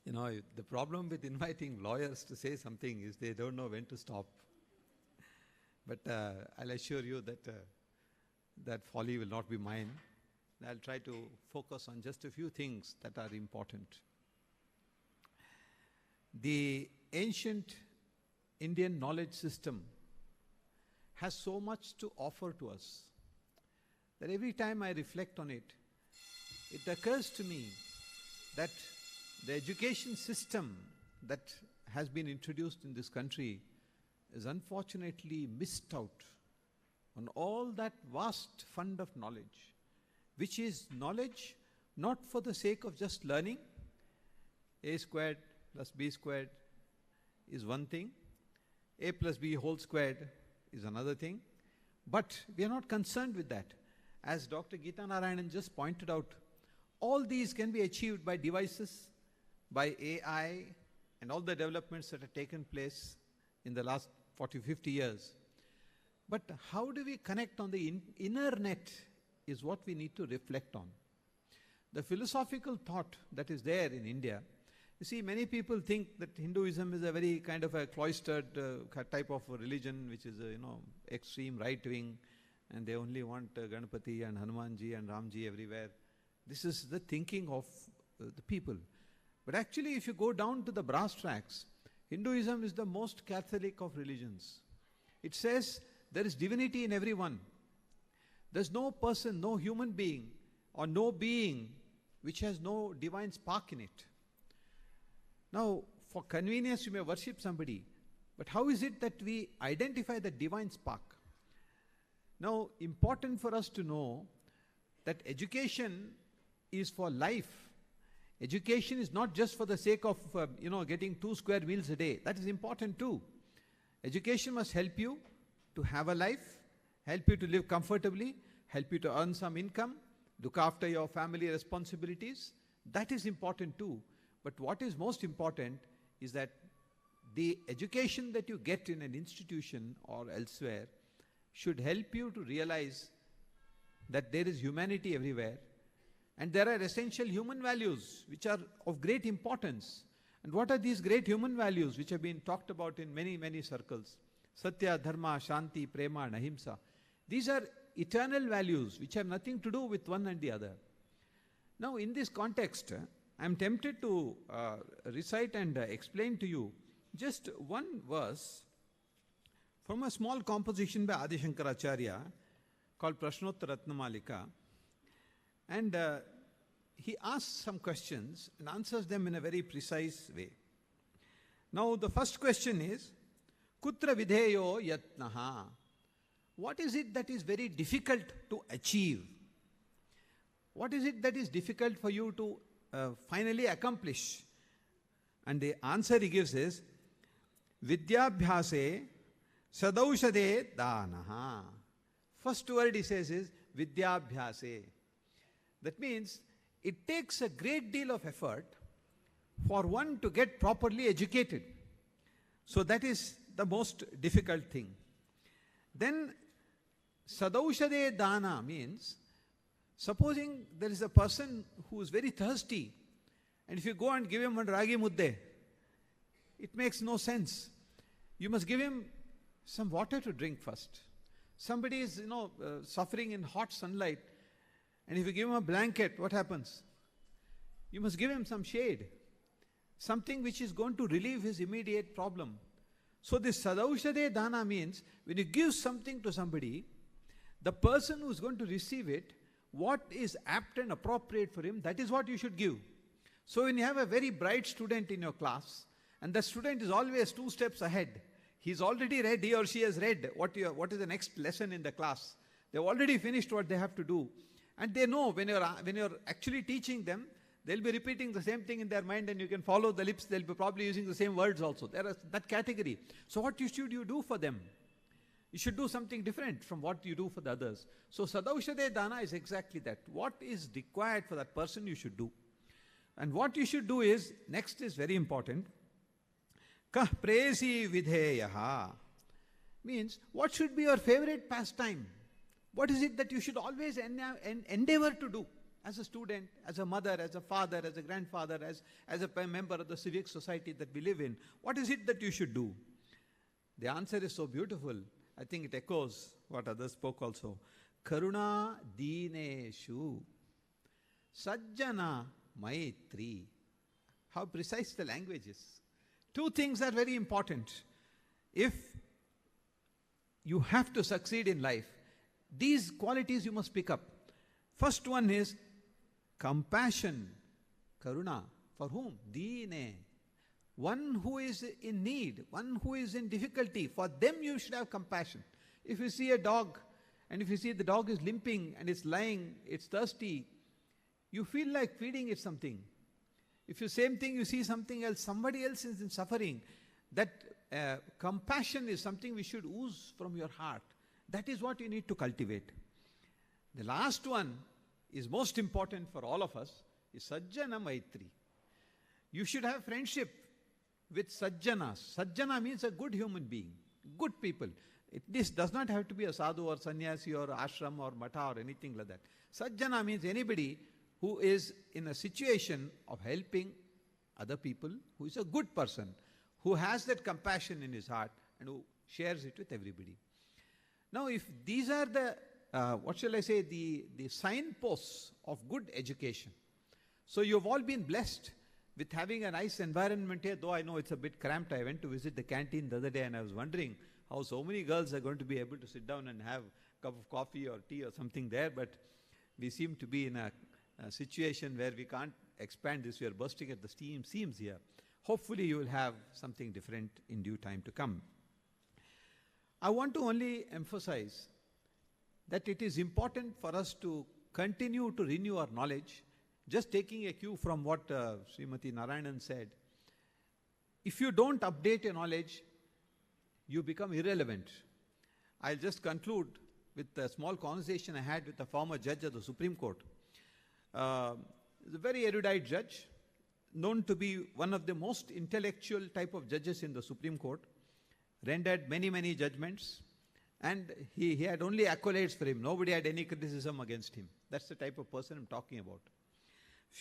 You know, the problem with inviting lawyers to say something is they don't know when to stop. But I'll assure you that that folly will not be mine. I'll try to focus on just a few things that are important. The ancient Indian knowledge system has so much to offer to us that every time I reflect on it, it occurs to me that the education system that has been introduced in this country is unfortunately missed out on all that vast fund of knowledge, which is knowledge not for the sake of just learning. A squared plus B squared is one thing. A plus B whole squared is another thing. But we are not concerned with that. As Dr. Geeta Narayanan just pointed out, all these can be achieved by devices, by AI, and all the developments that have taken place in the last 40, 50 years. But how do we connect on the inner net is what we need to reflect on. The philosophical thought that is there in India, you see, many people think that Hinduism is a very kind of a cloistered type of religion, which is, extreme right-wing, and they only want Ganapati and Hanumanji and Ramji everywhere. This is the thinking of the people. But actually, if you go down to the brass tracks, Hinduism is the most Catholic of religions. It says there is divinity in everyone. There's no person, no human being, or no being which has no divine spark in it. Now, for convenience, you may worship somebody, but how is it that we identify the divine spark? Now, important for us to know that education is for life. Education is not just for the sake of, getting 2 square meals a day. That is important too. Education must help you to have a life, help you to live comfortably, help you to earn some income, look after your family responsibilities. That is important too. But what is most important is that the education that you get in an institution or elsewhere should help you to realize that there is humanity everywhere, and there are essential human values which are of great importance. And what are these great human values which have been talked about in many, many circles? Satya, Dharma, Shanti, Prema, and Ahimsa. These are eternal values which have nothing to do with one and the other. Now, in this context, I am tempted to recite and explain to you just one verse from a small composition by Adi Shankaracharya called Prashnottara Ratnamalika. And he asks some questions and answers them in a very precise way. Now, the first question is, Kutra Videyo Yatnaha? What is it that is very difficult to achieve? What is it that is difficult for you to finally accomplish? And the answer he gives is, Vidyabhyase Sadaushade Danaha. First word he says is Vidyabhyase. That means it takes a great deal of effort for one to get properly educated. So that is the most difficult thing. Then Sadaushade Dana means, supposing there is a person who is very thirsty, and if you go and give him one ragi mudde, it makes no sense. You must give him some water to drink first. Somebody is, suffering in hot sunlight, and if you give him a blanket, what happens? You must give him some shade, something which is going to relieve his immediate problem. So this Sadaushade Dana means, when you give something to somebody, the person who is going to receive it, what is apt and appropriate for him, that is what you should give. So when you have a very bright student in your class, and the student is always 2 steps ahead, he's already read, he or she has read what is the next lesson in the class. They've already finished what they have to do. And they know when you're actually teaching them, they'll be repeating the same thing in their mind, and you can follow the lips. They'll be probably using the same words also. There is that category. So what should you do for them? You should do something different from what you do for the others. So Sadaushade Dana is exactly that. What is required for that person you should do. And what you should do is, next is very important. Kah presi vidheyaha means, what should be your favorite pastime? What is it that you should always endeavor to do? as a student, as a mother, as a father, as a grandfather, as a member of the civic society that we live in? What is it that you should do? The answer is so beautiful. I think it echoes what others spoke also. Karuna Dineshu Sajjana Maitri. How precise the language is. Two things are very important. If you have to succeed in life, these qualities you must pick up. First one is compassion, karuna. For whom? Dine. One who is in need, one who is in difficulty, for them you should have compassion. If you see a dog, and if you see the dog is limping and it's lying, it's thirsty, you feel like feeding it something. If you same thing, you see something else, somebody else is in suffering, that compassion is something we should ooze from your heart. That is what you need to cultivate. The last one is most important for all of us, is Sajjana Maitri. You should have friendship with Sajjanas. Sajjana means a good human being, good people. This does not have to be a sadhu or sannyasi or ashram or matha or anything like that. Sajjana means anybody who is in a situation of helping other people, who is a good person, who has that compassion in his heart and who shares it with everybody. Now, if these are the, the signposts of good education. So you've all been blessed with having a nice environment here, though I know it's a bit cramped. I went to visit the canteen the other day and I was wondering how so many girls are going to be able to sit down and have a cup of coffee or tea or something there, but we seem to be in a situation where we can't expand this. We are bursting at the seams here. Hopefully you will have something different in due time to come. I want to only emphasize that it is important for us to continue to renew our knowledge. Just taking a cue from what Srimati Narayanan said, if you don't update your knowledge, you become irrelevant. I'll just conclude with a small conversation I had with a former judge of the Supreme Court. He's a very erudite judge, known to be one of the most intellectual type of judges in the Supreme Court, rendered many, many judgments, and he had only accolades for him. Nobody had any criticism against him. That's the type of person I'm talking about.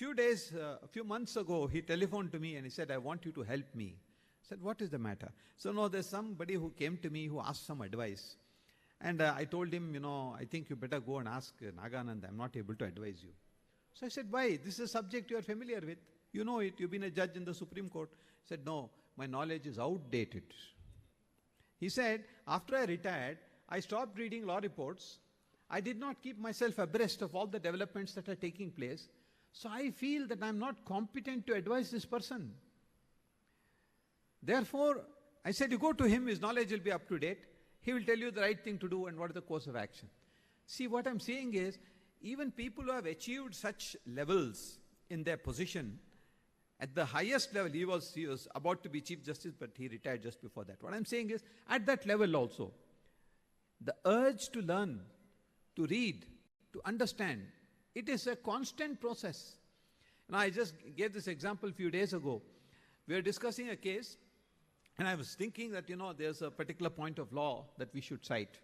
A few months ago, he telephoned to me and he said, I want you to help me. I said, what is the matter? So no, there's somebody who came to me who asked some advice. And I told him, I think you better go and ask Naganand. I'm not able to advise you. So I said, why? This is a subject you are familiar with. You know it. You've been a judge in the Supreme Court. He said, no, my knowledge is outdated. He said, after I retired, I stopped reading law reports. I did not keep myself abreast of all the developments that are taking place. So I feel that I'm not competent to advise this person. Therefore, I said, you go to him, his knowledge will be up to date. He will tell you the right thing to do and what is the course of action. See, what I'm saying is, even people who have achieved such levels in their position, at the highest level, he was about to be Chief Justice, but he retired just before that. What I'm saying is, at that level also, the urge to learn, to read, to understand, it is a constant process. Now, I just gave this example a few days ago. We were discussing a case, and I was thinking that, there's a particular point of law that we should cite.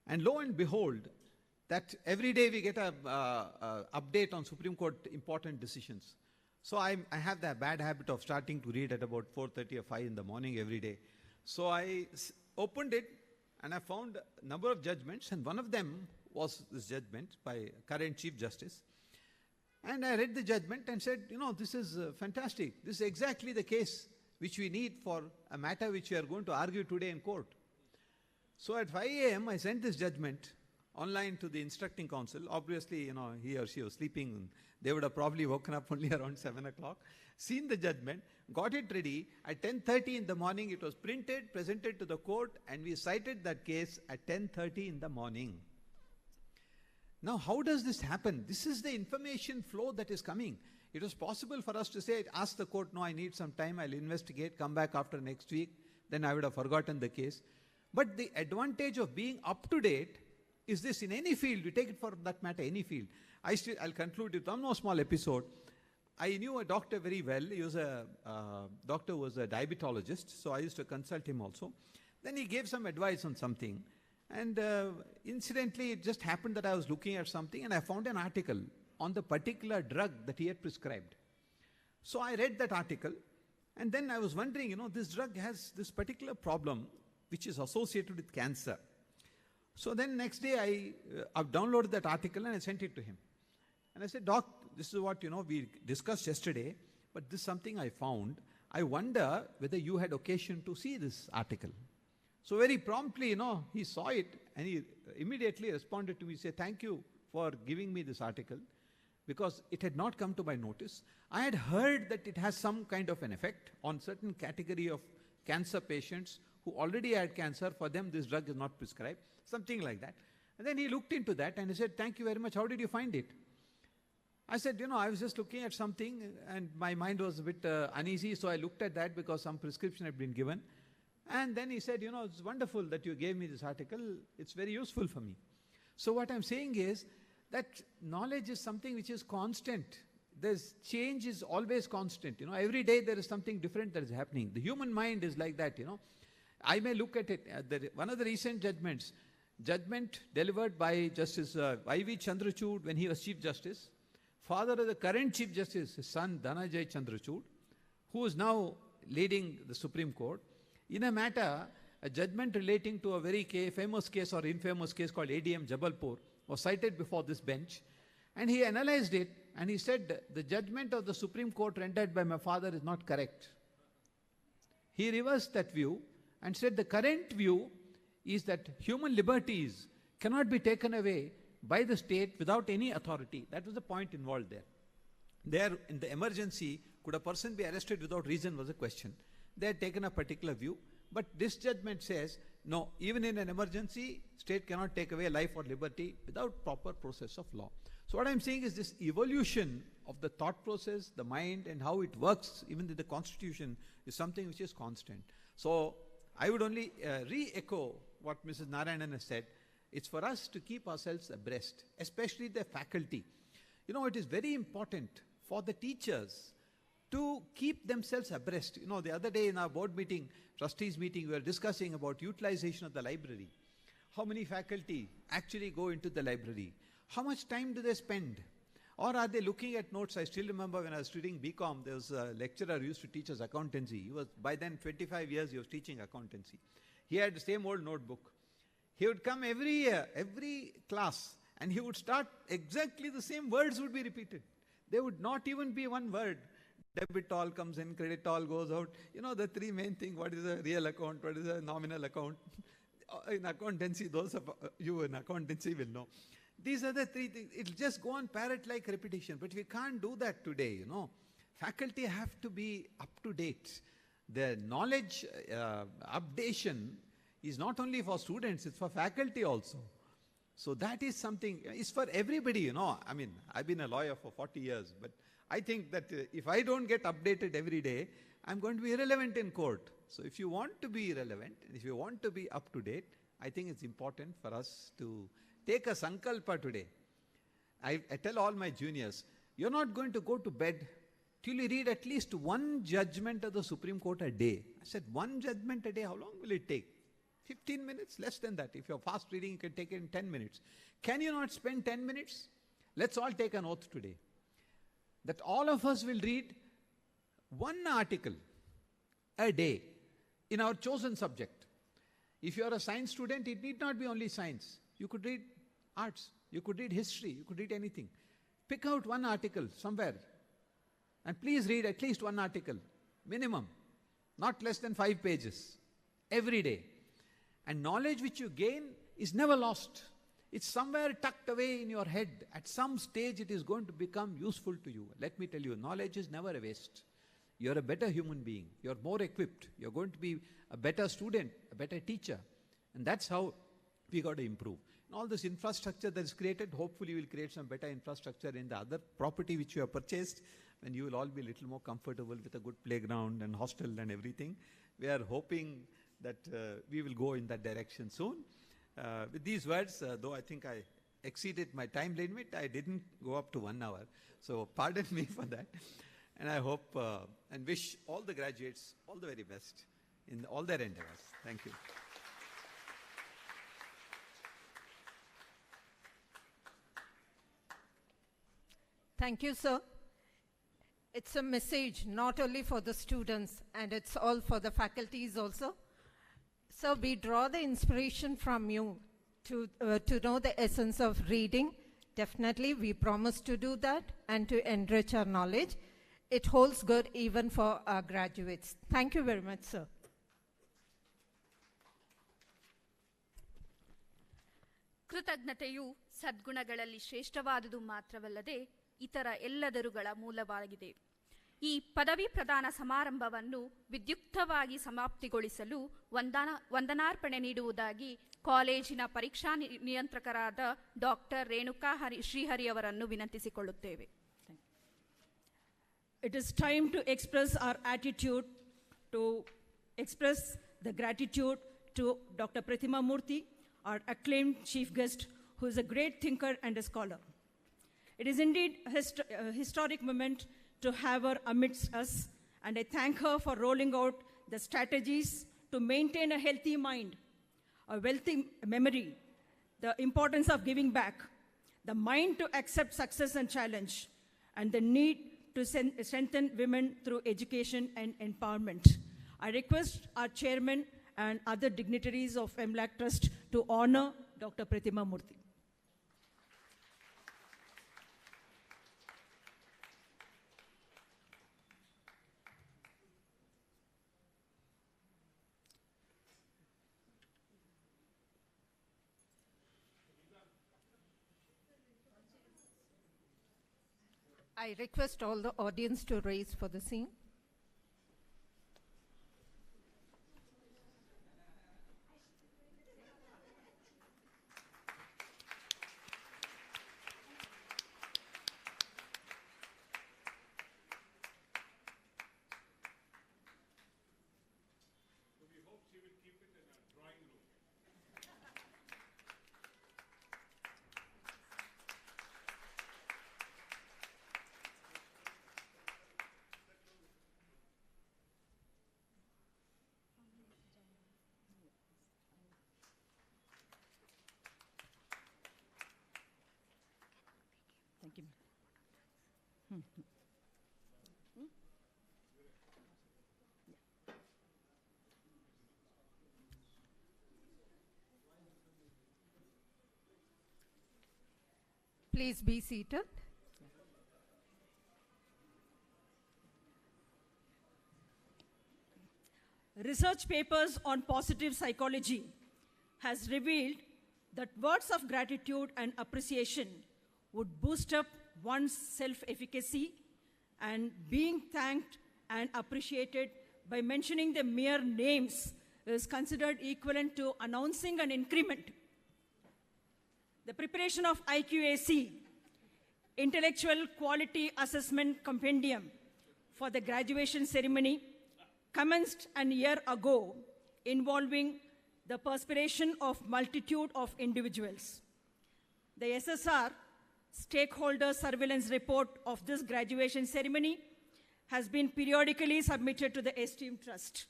And lo and behold, that every day we get a update on Supreme Court important decisions. So I have that bad habit of starting to read at about 4:30 or 5 in the morning every day. So I opened it and I found a number of judgments, and one of them was this judgment by current Chief Justice. And I read the judgment and said, this is fantastic. This is exactly the case which we need for a matter which we are going to argue today in court. So at 5 a.m. I sent this judgment online to the instructing counsel. Obviously, he or she was sleeping. They would have probably woken up only around 7 o'clock, seen the judgment, got it ready. At 10:30 in the morning, it was printed, presented to the court, and we cited that case at 10:30 in the morning. Now, how does this happen? This is the information flow that is coming. It was possible for us to say, ask the court, no, I need some time, I'll investigate, come back after next week. Then I would have forgotten the case. But the advantage of being up to date is this: in any field, we take it for that matter, any field. I'll conclude with one more small episode. I knew a doctor very well. He was doctor was a diabetologist, so I used to consult him also. Then he gave some advice on something. And incidentally, it just happened that I was looking at something and I found an article on the particular drug that he had prescribed. So I read that article, and then I was wondering, this drug has this particular problem which is associated with cancer. So then next day I've downloaded that article and I sent it to him. And I said, Doc, this is what, we discussed yesterday, but this is something I found. I wonder whether you had occasion to see this article. So very promptly, he saw it and he immediately responded to me, say, thank you for giving me this article, because it had not come to my notice. I had heard that it has some kind of an effect on certain category of cancer patients who already had cancer. For them, this drug is not prescribed, something like that. And then he looked into that and he said, thank you very much. How did you find it? I said, I was just looking at something and my mind was a bit uneasy. So I looked at that because some prescription had been given. And then he said, it's wonderful that you gave me this article. It's very useful for me. So what I'm saying is that knowledge is something which is constant. Change is always constant. Every day there is something different that is happening. The human mind is like that, I may look at it. One of the recent judgment delivered by Justice I.V. Chandrachud when he was Chief Justice, father of the current Chief Justice, his son Dhananjay Chandrachud, who is now leading the Supreme Court, in a matter, a judgment relating to a very famous case or infamous case called ADM Jabalpur was cited before this bench, and he analyzed it and he said the judgment of the Supreme Court rendered by my father is not correct. He reversed that view and said the current view is that human liberties cannot be taken away by the state without any authority. That was the point involved there. There, in the emergency, could a person be arrested without reason was a question. They had taken a particular view, but this judgment says, no, even in an emergency, state cannot take away life or liberty without proper process of law. So what I'm saying is this evolution of the thought process, the mind, and how it works, even in the constitution, is something which is constant. So I would only re-echo what Mrs. Narayanan has said. It's for us to keep ourselves abreast, especially the faculty. It is very important for the teachers to keep themselves abreast. The other day in our board meeting, trustees meeting, we were discussing about utilization of the library. How many faculty actually go into the library? How much time do they spend? Or are they looking at notes? I still remember when I was studying BCom, there was a lecturer who used to teach us accountancy. He was, by then, 25 years he was teaching accountancy. He had the same old notebook. He would come every year, every class, and he would start exactly the same words would be repeated. There would not even be one word. Debit all comes in, credit all goes out. The three main things, what is a real account, what is a nominal account. In accountancy, those of you in accountancy will know. These are the three things. It'll just go on parrot-like repetition. But we can't do that today, Faculty have to be up to date. The knowledge updation is not only for students, it's for faculty also. So that is something, it's for everybody, I've been a lawyer for 40 years, but I think that if I don't get updated every day, I'm going to be irrelevant in court. So if you want to be relevant, if you want to be up to date, I think it's important for us to take a sankalpa today. I tell all my juniors, you're not going to go to bed till you read at least one judgment of the Supreme Court a day. I said, one judgment a day, how long will it take? 15 minutes? Less than that. If you're fast reading, you can take it in 10 minutes. Can you not spend 10 minutes? Let's all take an oath today that all of us will read one article a day in our chosen subject. If you are a science student, it need not be only science. You could read arts, you could read history, you could read anything. Pick out one article somewhere and please read at least one article, minimum, not less than 5 pages, every day. And knowledge which you gain is never lost. It's somewhere tucked away in your head. At some stage it is going to become useful to you. Let me tell you, knowledge is never a waste. You're a better human being. You're more equipped. You're going to be a better student, a better teacher. And that's how we got to improve. And all this infrastructure that is created, hopefully we'll create some better infrastructure in the other property which you have purchased, and you will all be a little more comfortable with a good playground and hostel and everything. We are hoping that we will go in that direction soon. With these words, though I think I exceeded my time limit, I didn't go up to 1 hour. So pardon me for that. And I hope and wish all the graduates all the very best in all their endeavors. Thank you. Thank you, sir. It's a message not only for the students, and it's all for the faculties also. So we draw the inspiration from you to know the essence of reading. Definitely, we promise to do that and to enrich our knowledge. It holds good even for our graduates. Thank you very much, sir. ಕೃತಜ್ಞತೆಯು ಸದ್ಗುಣಗಳಲ್ಲಿ ಶ್ರೇಷ್ಠವಾದುದು ಮಾತ್ರವಲ್ಲದೆ ಇತರ ಎಲ್ಲದರುಗಳ ಮೂಲವಾಗಿದೆ. ಈ ಪದವಿ ಪ್ರದಾನ ಸಮಾರಂಭವನ್ನು ವಿದ್ಯುಕ್ತವಾಗಿ ಸಮಾಪ್ತಿಗೊಳಿಸಲು ವಂದನಾರ್ಪಣೆ ನೀಡುವುದಾಗಿ ಕಾಲೇಜಿನ ಪರೀಕ್ಷಾ ನಿಯಂತ್ರಕರಾದ ಡಾಕ್ಟರ್ ರೇಣುಕಾ ಶ್ರೀಹರಿ ಅವರನ್ನು ವಿನಂತಿಸಿಕೊಳ್ಳುತ್ತೇವೆ. It is time to express our attitude, to express the gratitude to Dr. Pratima Murthy, our acclaimed chief guest, who is a great thinker and a scholar. It is indeed a historic moment to have her amidst us, and I thank her for rolling out the strategies to maintain a healthy mind, a wealthy memory, the importance of giving back, the mind to accept success and challenge, and the need to strengthen women through education and empowerment. I request our chairman and other dignitaries of MLAC Trust to honor Dr. Pratima Murthy. I request all the audience to raise for the scene. Thank you. Please be seated. Research papers on positive psychology has revealed that words of gratitude and appreciation would boost up one's self-efficacy, and being thanked and appreciated by mentioning the mere names is considered equivalent to announcing an increment. The preparation of IQAC, Intellectual Quality Assessment Compendium, for the graduation ceremony commenced a year ago, involving the perspiration of multitude of individuals. The SSR stakeholder surveillance report of this graduation ceremony has been periodically submitted to the esteemed trust.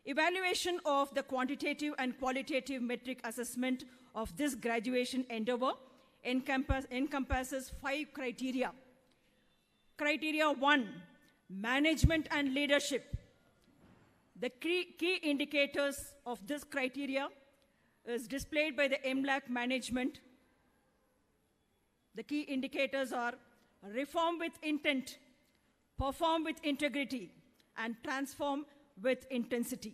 Evaluation of the quantitative and qualitative metric assessment of this graduation endeavor encompasses 5 criteria. Criteria 1, management and leadership. The key indicators of this criteria is displayed by the MLAC management. The key indicators are reform with intent, perform with integrity, and transform with intensity.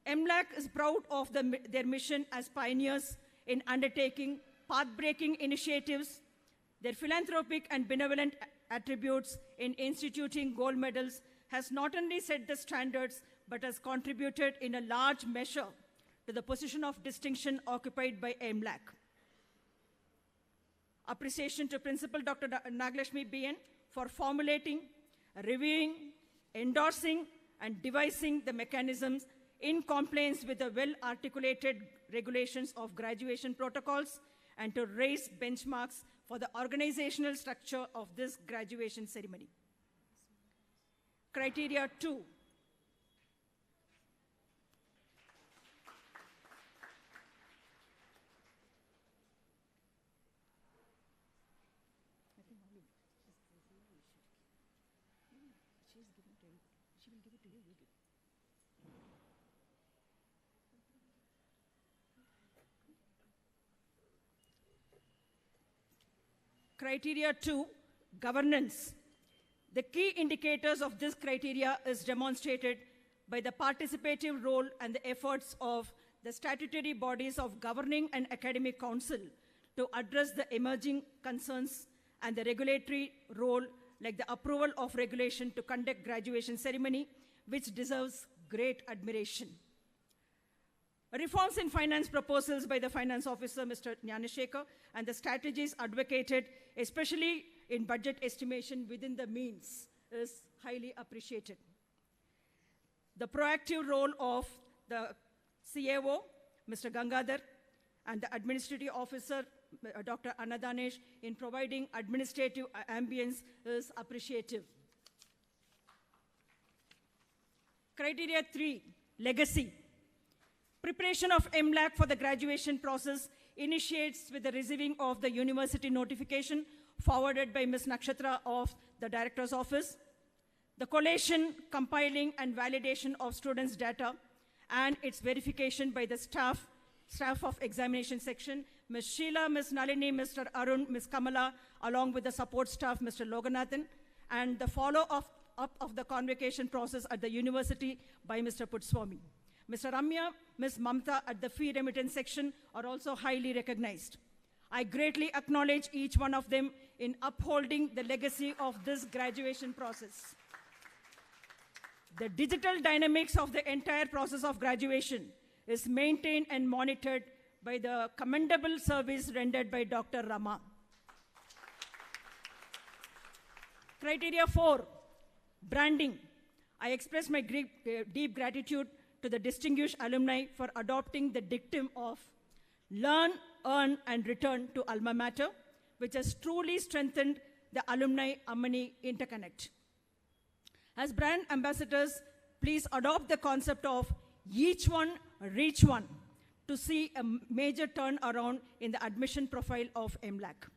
MLAC is proud of their mission as pioneers in undertaking path-breaking initiatives. Their philanthropic and benevolent attributes in instituting gold medals has not only set the standards, but has contributed in a large measure to the position of distinction occupied by MLAC. Appreciation to Principal Dr. Nagalakshmi BN for formulating, reviewing, endorsing, and devising the mechanisms in compliance with the well-articulated regulations of graduation protocols, and to raise benchmarks for the organizational structure of this graduation ceremony. Criteria 2. Criteria 2, governance. The key indicators of this criteria is demonstrated by the participative role and the efforts of the statutory bodies of governing and academic council to address the emerging concerns, and the regulatory role like the approval of regulation to conduct graduation ceremony, which deserves great admiration. Reforms in finance proposals by the finance officer, Mr. Jnanashekar, and the strategies advocated, especially in budget estimation within the means, is highly appreciated. The proactive role of the CAO, Mr. Gangadhar, and the administrative officer, Dr. Annadanesh, in providing administrative ambience is appreciative. Criteria 3, legacy. Preparation of MLAC for the graduation process initiates with the receiving of the university notification forwarded by Ms. Nakshatra of the Director's Office, the collation, compiling, and validation of students' data, and its verification by the staff of examination section, Ms. Sheila, Ms. Nalini, Mr. Arun, Ms. Kamala, along with the support staff, Mr. Loganathan, and the follow-up of the convocation process at the university by Mr. Putswamy. Mr. Ramya, Ms. Mamta at the fee remittance section are also highly recognized. I greatly acknowledge each one of them in upholding the legacy of this graduation process. The digital dynamics of the entire process of graduation is maintained and monitored by the commendable service rendered by Dr. Rama. Criteria 4, branding. I express my deep gratitude to the distinguished alumni for adopting the dictum of learn, earn, and return to alma mater, which has truly strengthened the alumni-alumni interconnect. As brand ambassadors, please adopt the concept of each one, reach one, to see a major turnaround in the admission profile of MLAC.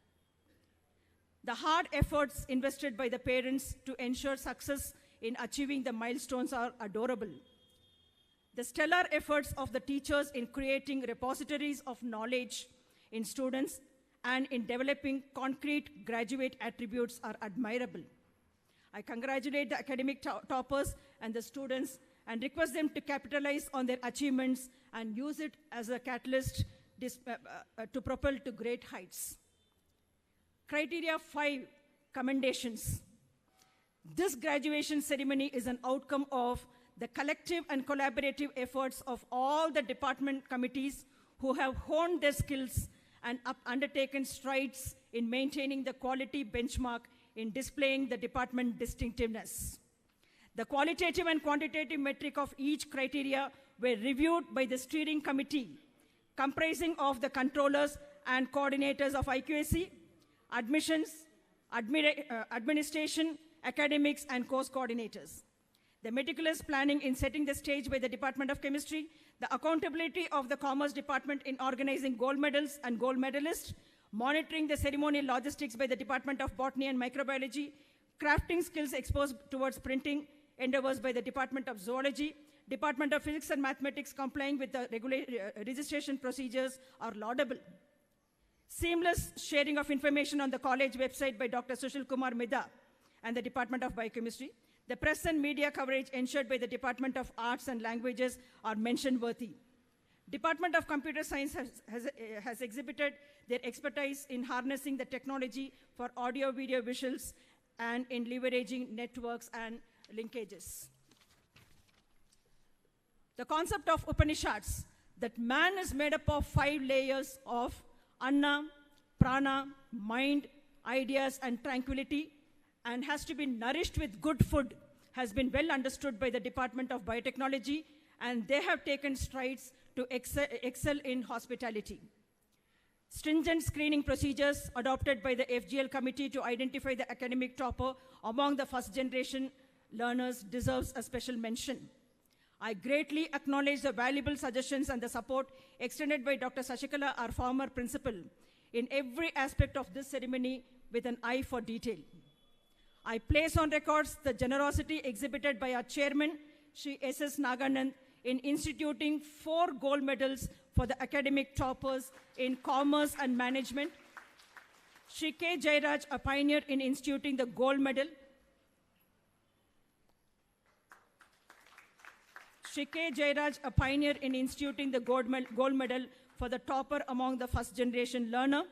The hard efforts invested by the parents to ensure success in achieving the milestones are adorable. The stellar efforts of the teachers in creating repositories of knowledge in students and in developing concrete graduate attributes are admirable. I congratulate the academic toppers and the students and request them to capitalize on their achievements and use it as a catalyst to propel to great heights. Criteria 5, commendations. This graduation ceremony is an outcome of the collective and collaborative efforts of all the department committees who have honed their skills and undertaken strides in maintaining the quality benchmark in displaying the department distinctiveness. The qualitative and quantitative metric of each criteria were reviewed by the steering committee, comprising of the controllers and coordinators of IQAC, admissions, administration, academics, and course coordinators. The meticulous planning in setting the stage by the Department of Chemistry, the accountability of the Commerce Department in organizing gold medals and gold medalists, monitoring the ceremonial logistics by the Department of Botany and Microbiology, crafting skills exposed towards printing endeavors by the Department of Zoology, Department of Physics and Mathematics complying with the registration procedures are laudable. Seamless sharing of information on the college website by Dr. Sushil Kumar Midha and the Department of Biochemistry. The press and media coverage ensured by the Department of Arts and Languages are mention-worthy. Department of Computer Science has exhibited their expertise in harnessing the technology for audio, video, visuals, and in leveraging networks and linkages. The concept of Upanishads, that man is made up of 5 layers of Anna, Prana, mind, ideas, and tranquility, and has to be nourished with good food, has been well understood by the Department of Biotechnology, and they have taken strides to excel in hospitality. Stringent screening procedures adopted by the FGL committee to identify the academic topper among the first generation learners deserves a special mention. I greatly acknowledge the valuable suggestions and the support extended by Dr. Sashikala, our former principal, in every aspect of this ceremony with an eye for detail. I place on records the generosity exhibited by our chairman, Shri S.S. Naganand, in instituting 4 gold medals for the academic toppers in commerce and management, Shri K. Jairaj, a pioneer in instituting the gold medal. Shri K. Jairaj, a pioneer in instituting the gold medal for the topper among the first generation learner.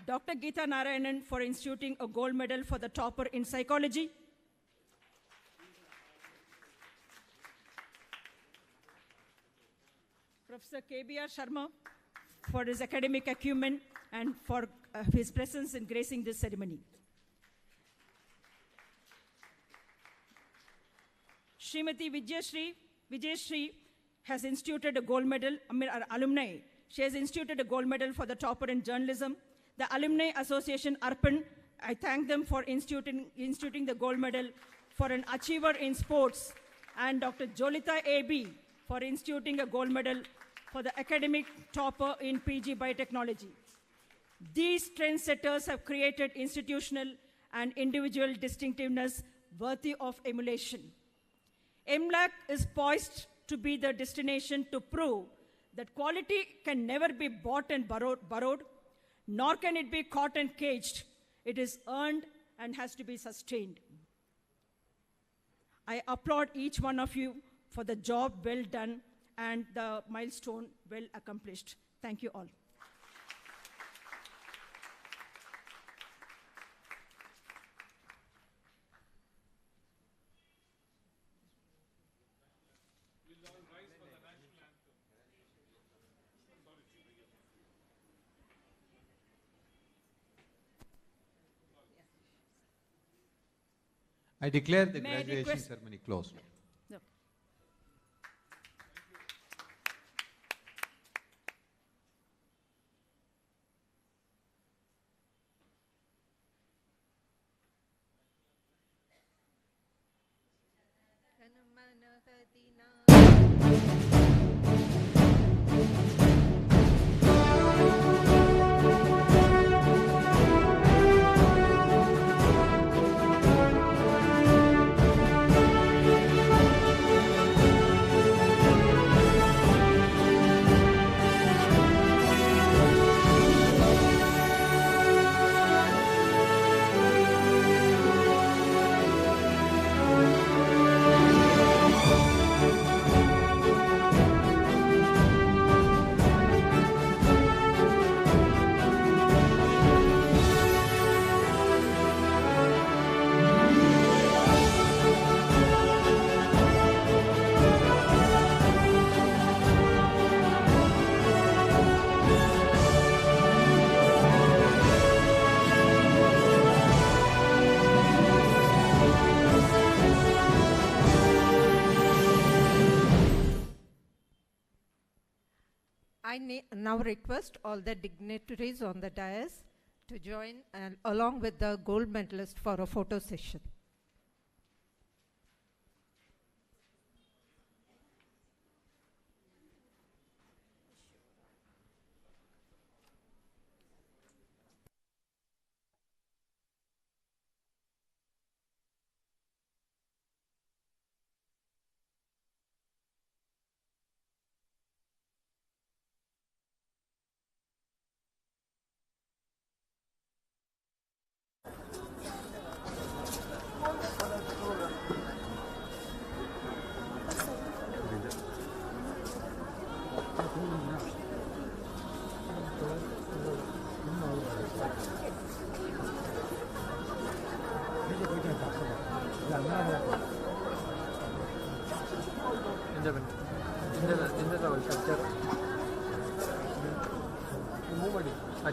Dr. Geeta Narayanan for instituting a gold medal for the topper in psychology. Professor K.B.R. Sharma for his academic acumen and for his presence in gracing this ceremony. Srimati Vijayashri has instituted a gold medal, alumni. She has instituted a gold medal for the topper in journalism. The Alumni Association Arpan, I thank them for instituting the gold medal for an achiever in sports. And Dr. Jolita A.B. for instituting a gold medal for the academic topper in PG Biotechnology. These trendsetters have created institutional and individual distinctiveness worthy of emulation. MLAC is poised to be the destination to prove that quality can never be bought and borrowed, nor can it be caught and caged. It is earned and has to be sustained. I applaud each one of you for the job well done and the milestone well accomplished. Thank you all. I declare the May I graduation request- ceremony closed. No. I now request all the dignitaries on the dais to join along with the gold medalist for a photo session.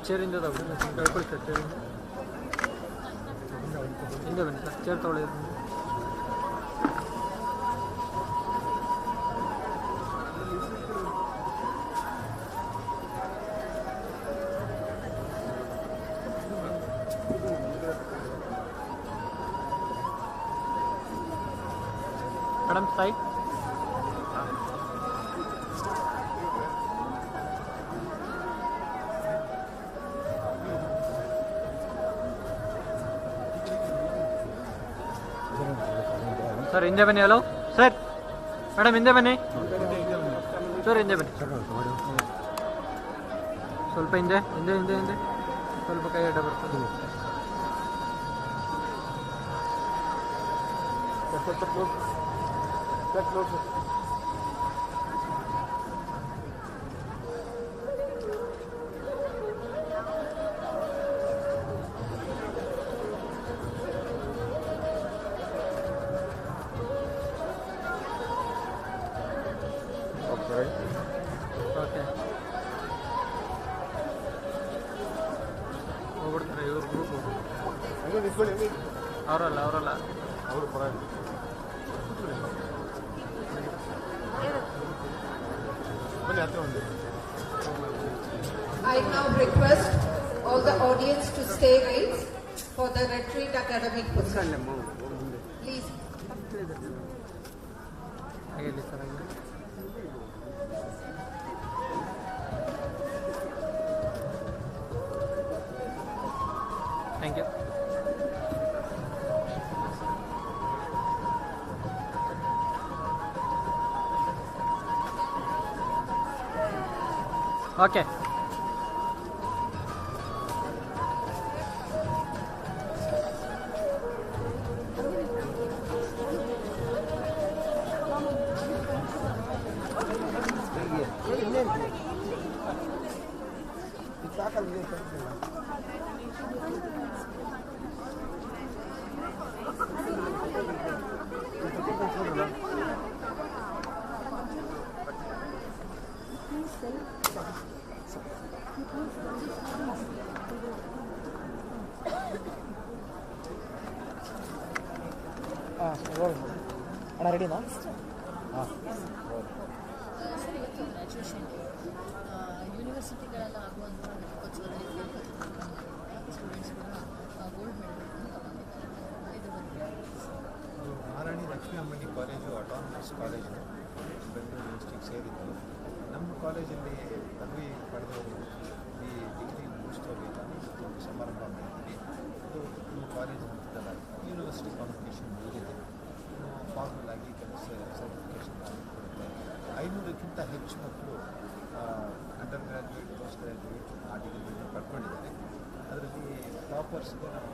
ಚೇರಿಂದ ಕಳ್ಕೊಳ್ಳಿ sir ಚೇರಿಂದ ಹಿಂದೆ ಬನ್ನಿ sir chair ತೊಗೊಳ್ಳಿ madam side sir ಹಿಂದೆ ಬನ್ನಿ hello sir madam ಹಿಂದೆ ಬನ್ನಿ ಸರ್ ಹಿಂದೆ ಬನ್ನಿ ಸ್ವಲ್ಪ ಹಿಂದೆ ಹಿಂದೆ ಹಿಂದೆ ಹಿಂದೆ ಸ್ವಲ್ಪ ಕೈ ಅಡ್ಡ ಬರ್ತದೆ ಸ್ವಲ್ಪ ಕ್ಲೋಸ್ ಓಕೆ ಹೋಗ್ಬಿಡ್ತಾರೆ ಇವ್ರ ಗ್ರೂಪು ಅವರಲ್ಲ ಅವರು ಪರವಾಗಿಲ್ಲ I now request all the audience to stay raised for the retreat academic program. Please. ಹೇಳಿ ಸರ್ ಹಂಗೆ ಥ್ಯಾಂಕ್ ಯು ಓಕೆ ಅಣ್ಣ ರೆಡಿನಾ ಹಾಂ ಸರ್ ಇವತ್ತು ಗ್ರ್ಯಾಜುಯೇಷನ್ ಯೂನಿವರ್ಸಿಟಿಗಳೆಲ್ಲ ಆಗುವಂಥ ಘಟಿಕೋತ್ಸವದಲ್ಲಿ ಸ್ಟೂಡೆಂಟ್ಸ್ ಕೂಡ ಗೋಲ್ಡ್ ಮೆಡಲ್ ತಗೊಂಡಿದ್ದಾರೆ ಇದ್ರ ಬಗ್ಗೆ Maharani Lakshmi Ammanni college autonomous college Bengaluru district ಸೇರಿದ್ದು ನಮ್ಮ ಕಾಲೇಜಲ್ಲಿ ಪದವಿ ಪಡೆದವರು ಈ ಡಿಗ್ರಿ ಮುಗಿಸ್ಕೋಬೇಕಂತ ಒಂದು ಸಮಾರಂಭ ಮಾಡಿದ್ವಿ ಅದು ನಮ್ಮ ಕಾಲೇಜ್ ಹಂತದಲ್ಲ ಯೂನಿವರ್ಸಿಟಿ ಕಾಂಪಿಟೇಷನ್ ಮುಗಿದಿದೆ ಫಾರ್ಮಲ್ ಆಗಿ ಕೆಲಸ ಸರ್ಟಿಫಿಕೇಷನ್ ಕೊಡುತ್ತೆ 500ಕ್ಕಿಂತ ಹೆಚ್ಚು ಮಕ್ಕಳು ಅಂಡರ್ ಗ್ರ್ಯಾಜುಯೇಟ್ ಪೋಸ್ಟ್ ಗ್ರ್ಯಾಜುಯೇಟ್ ಆ ಡಿಗ್ರಿಯನ್ನು ಪಡ್ಕೊಂಡಿದ್ದಾರೆ ಅದರಲ್ಲಿ ಟಾಪರ್ಸ್ಗೆ ನಾವು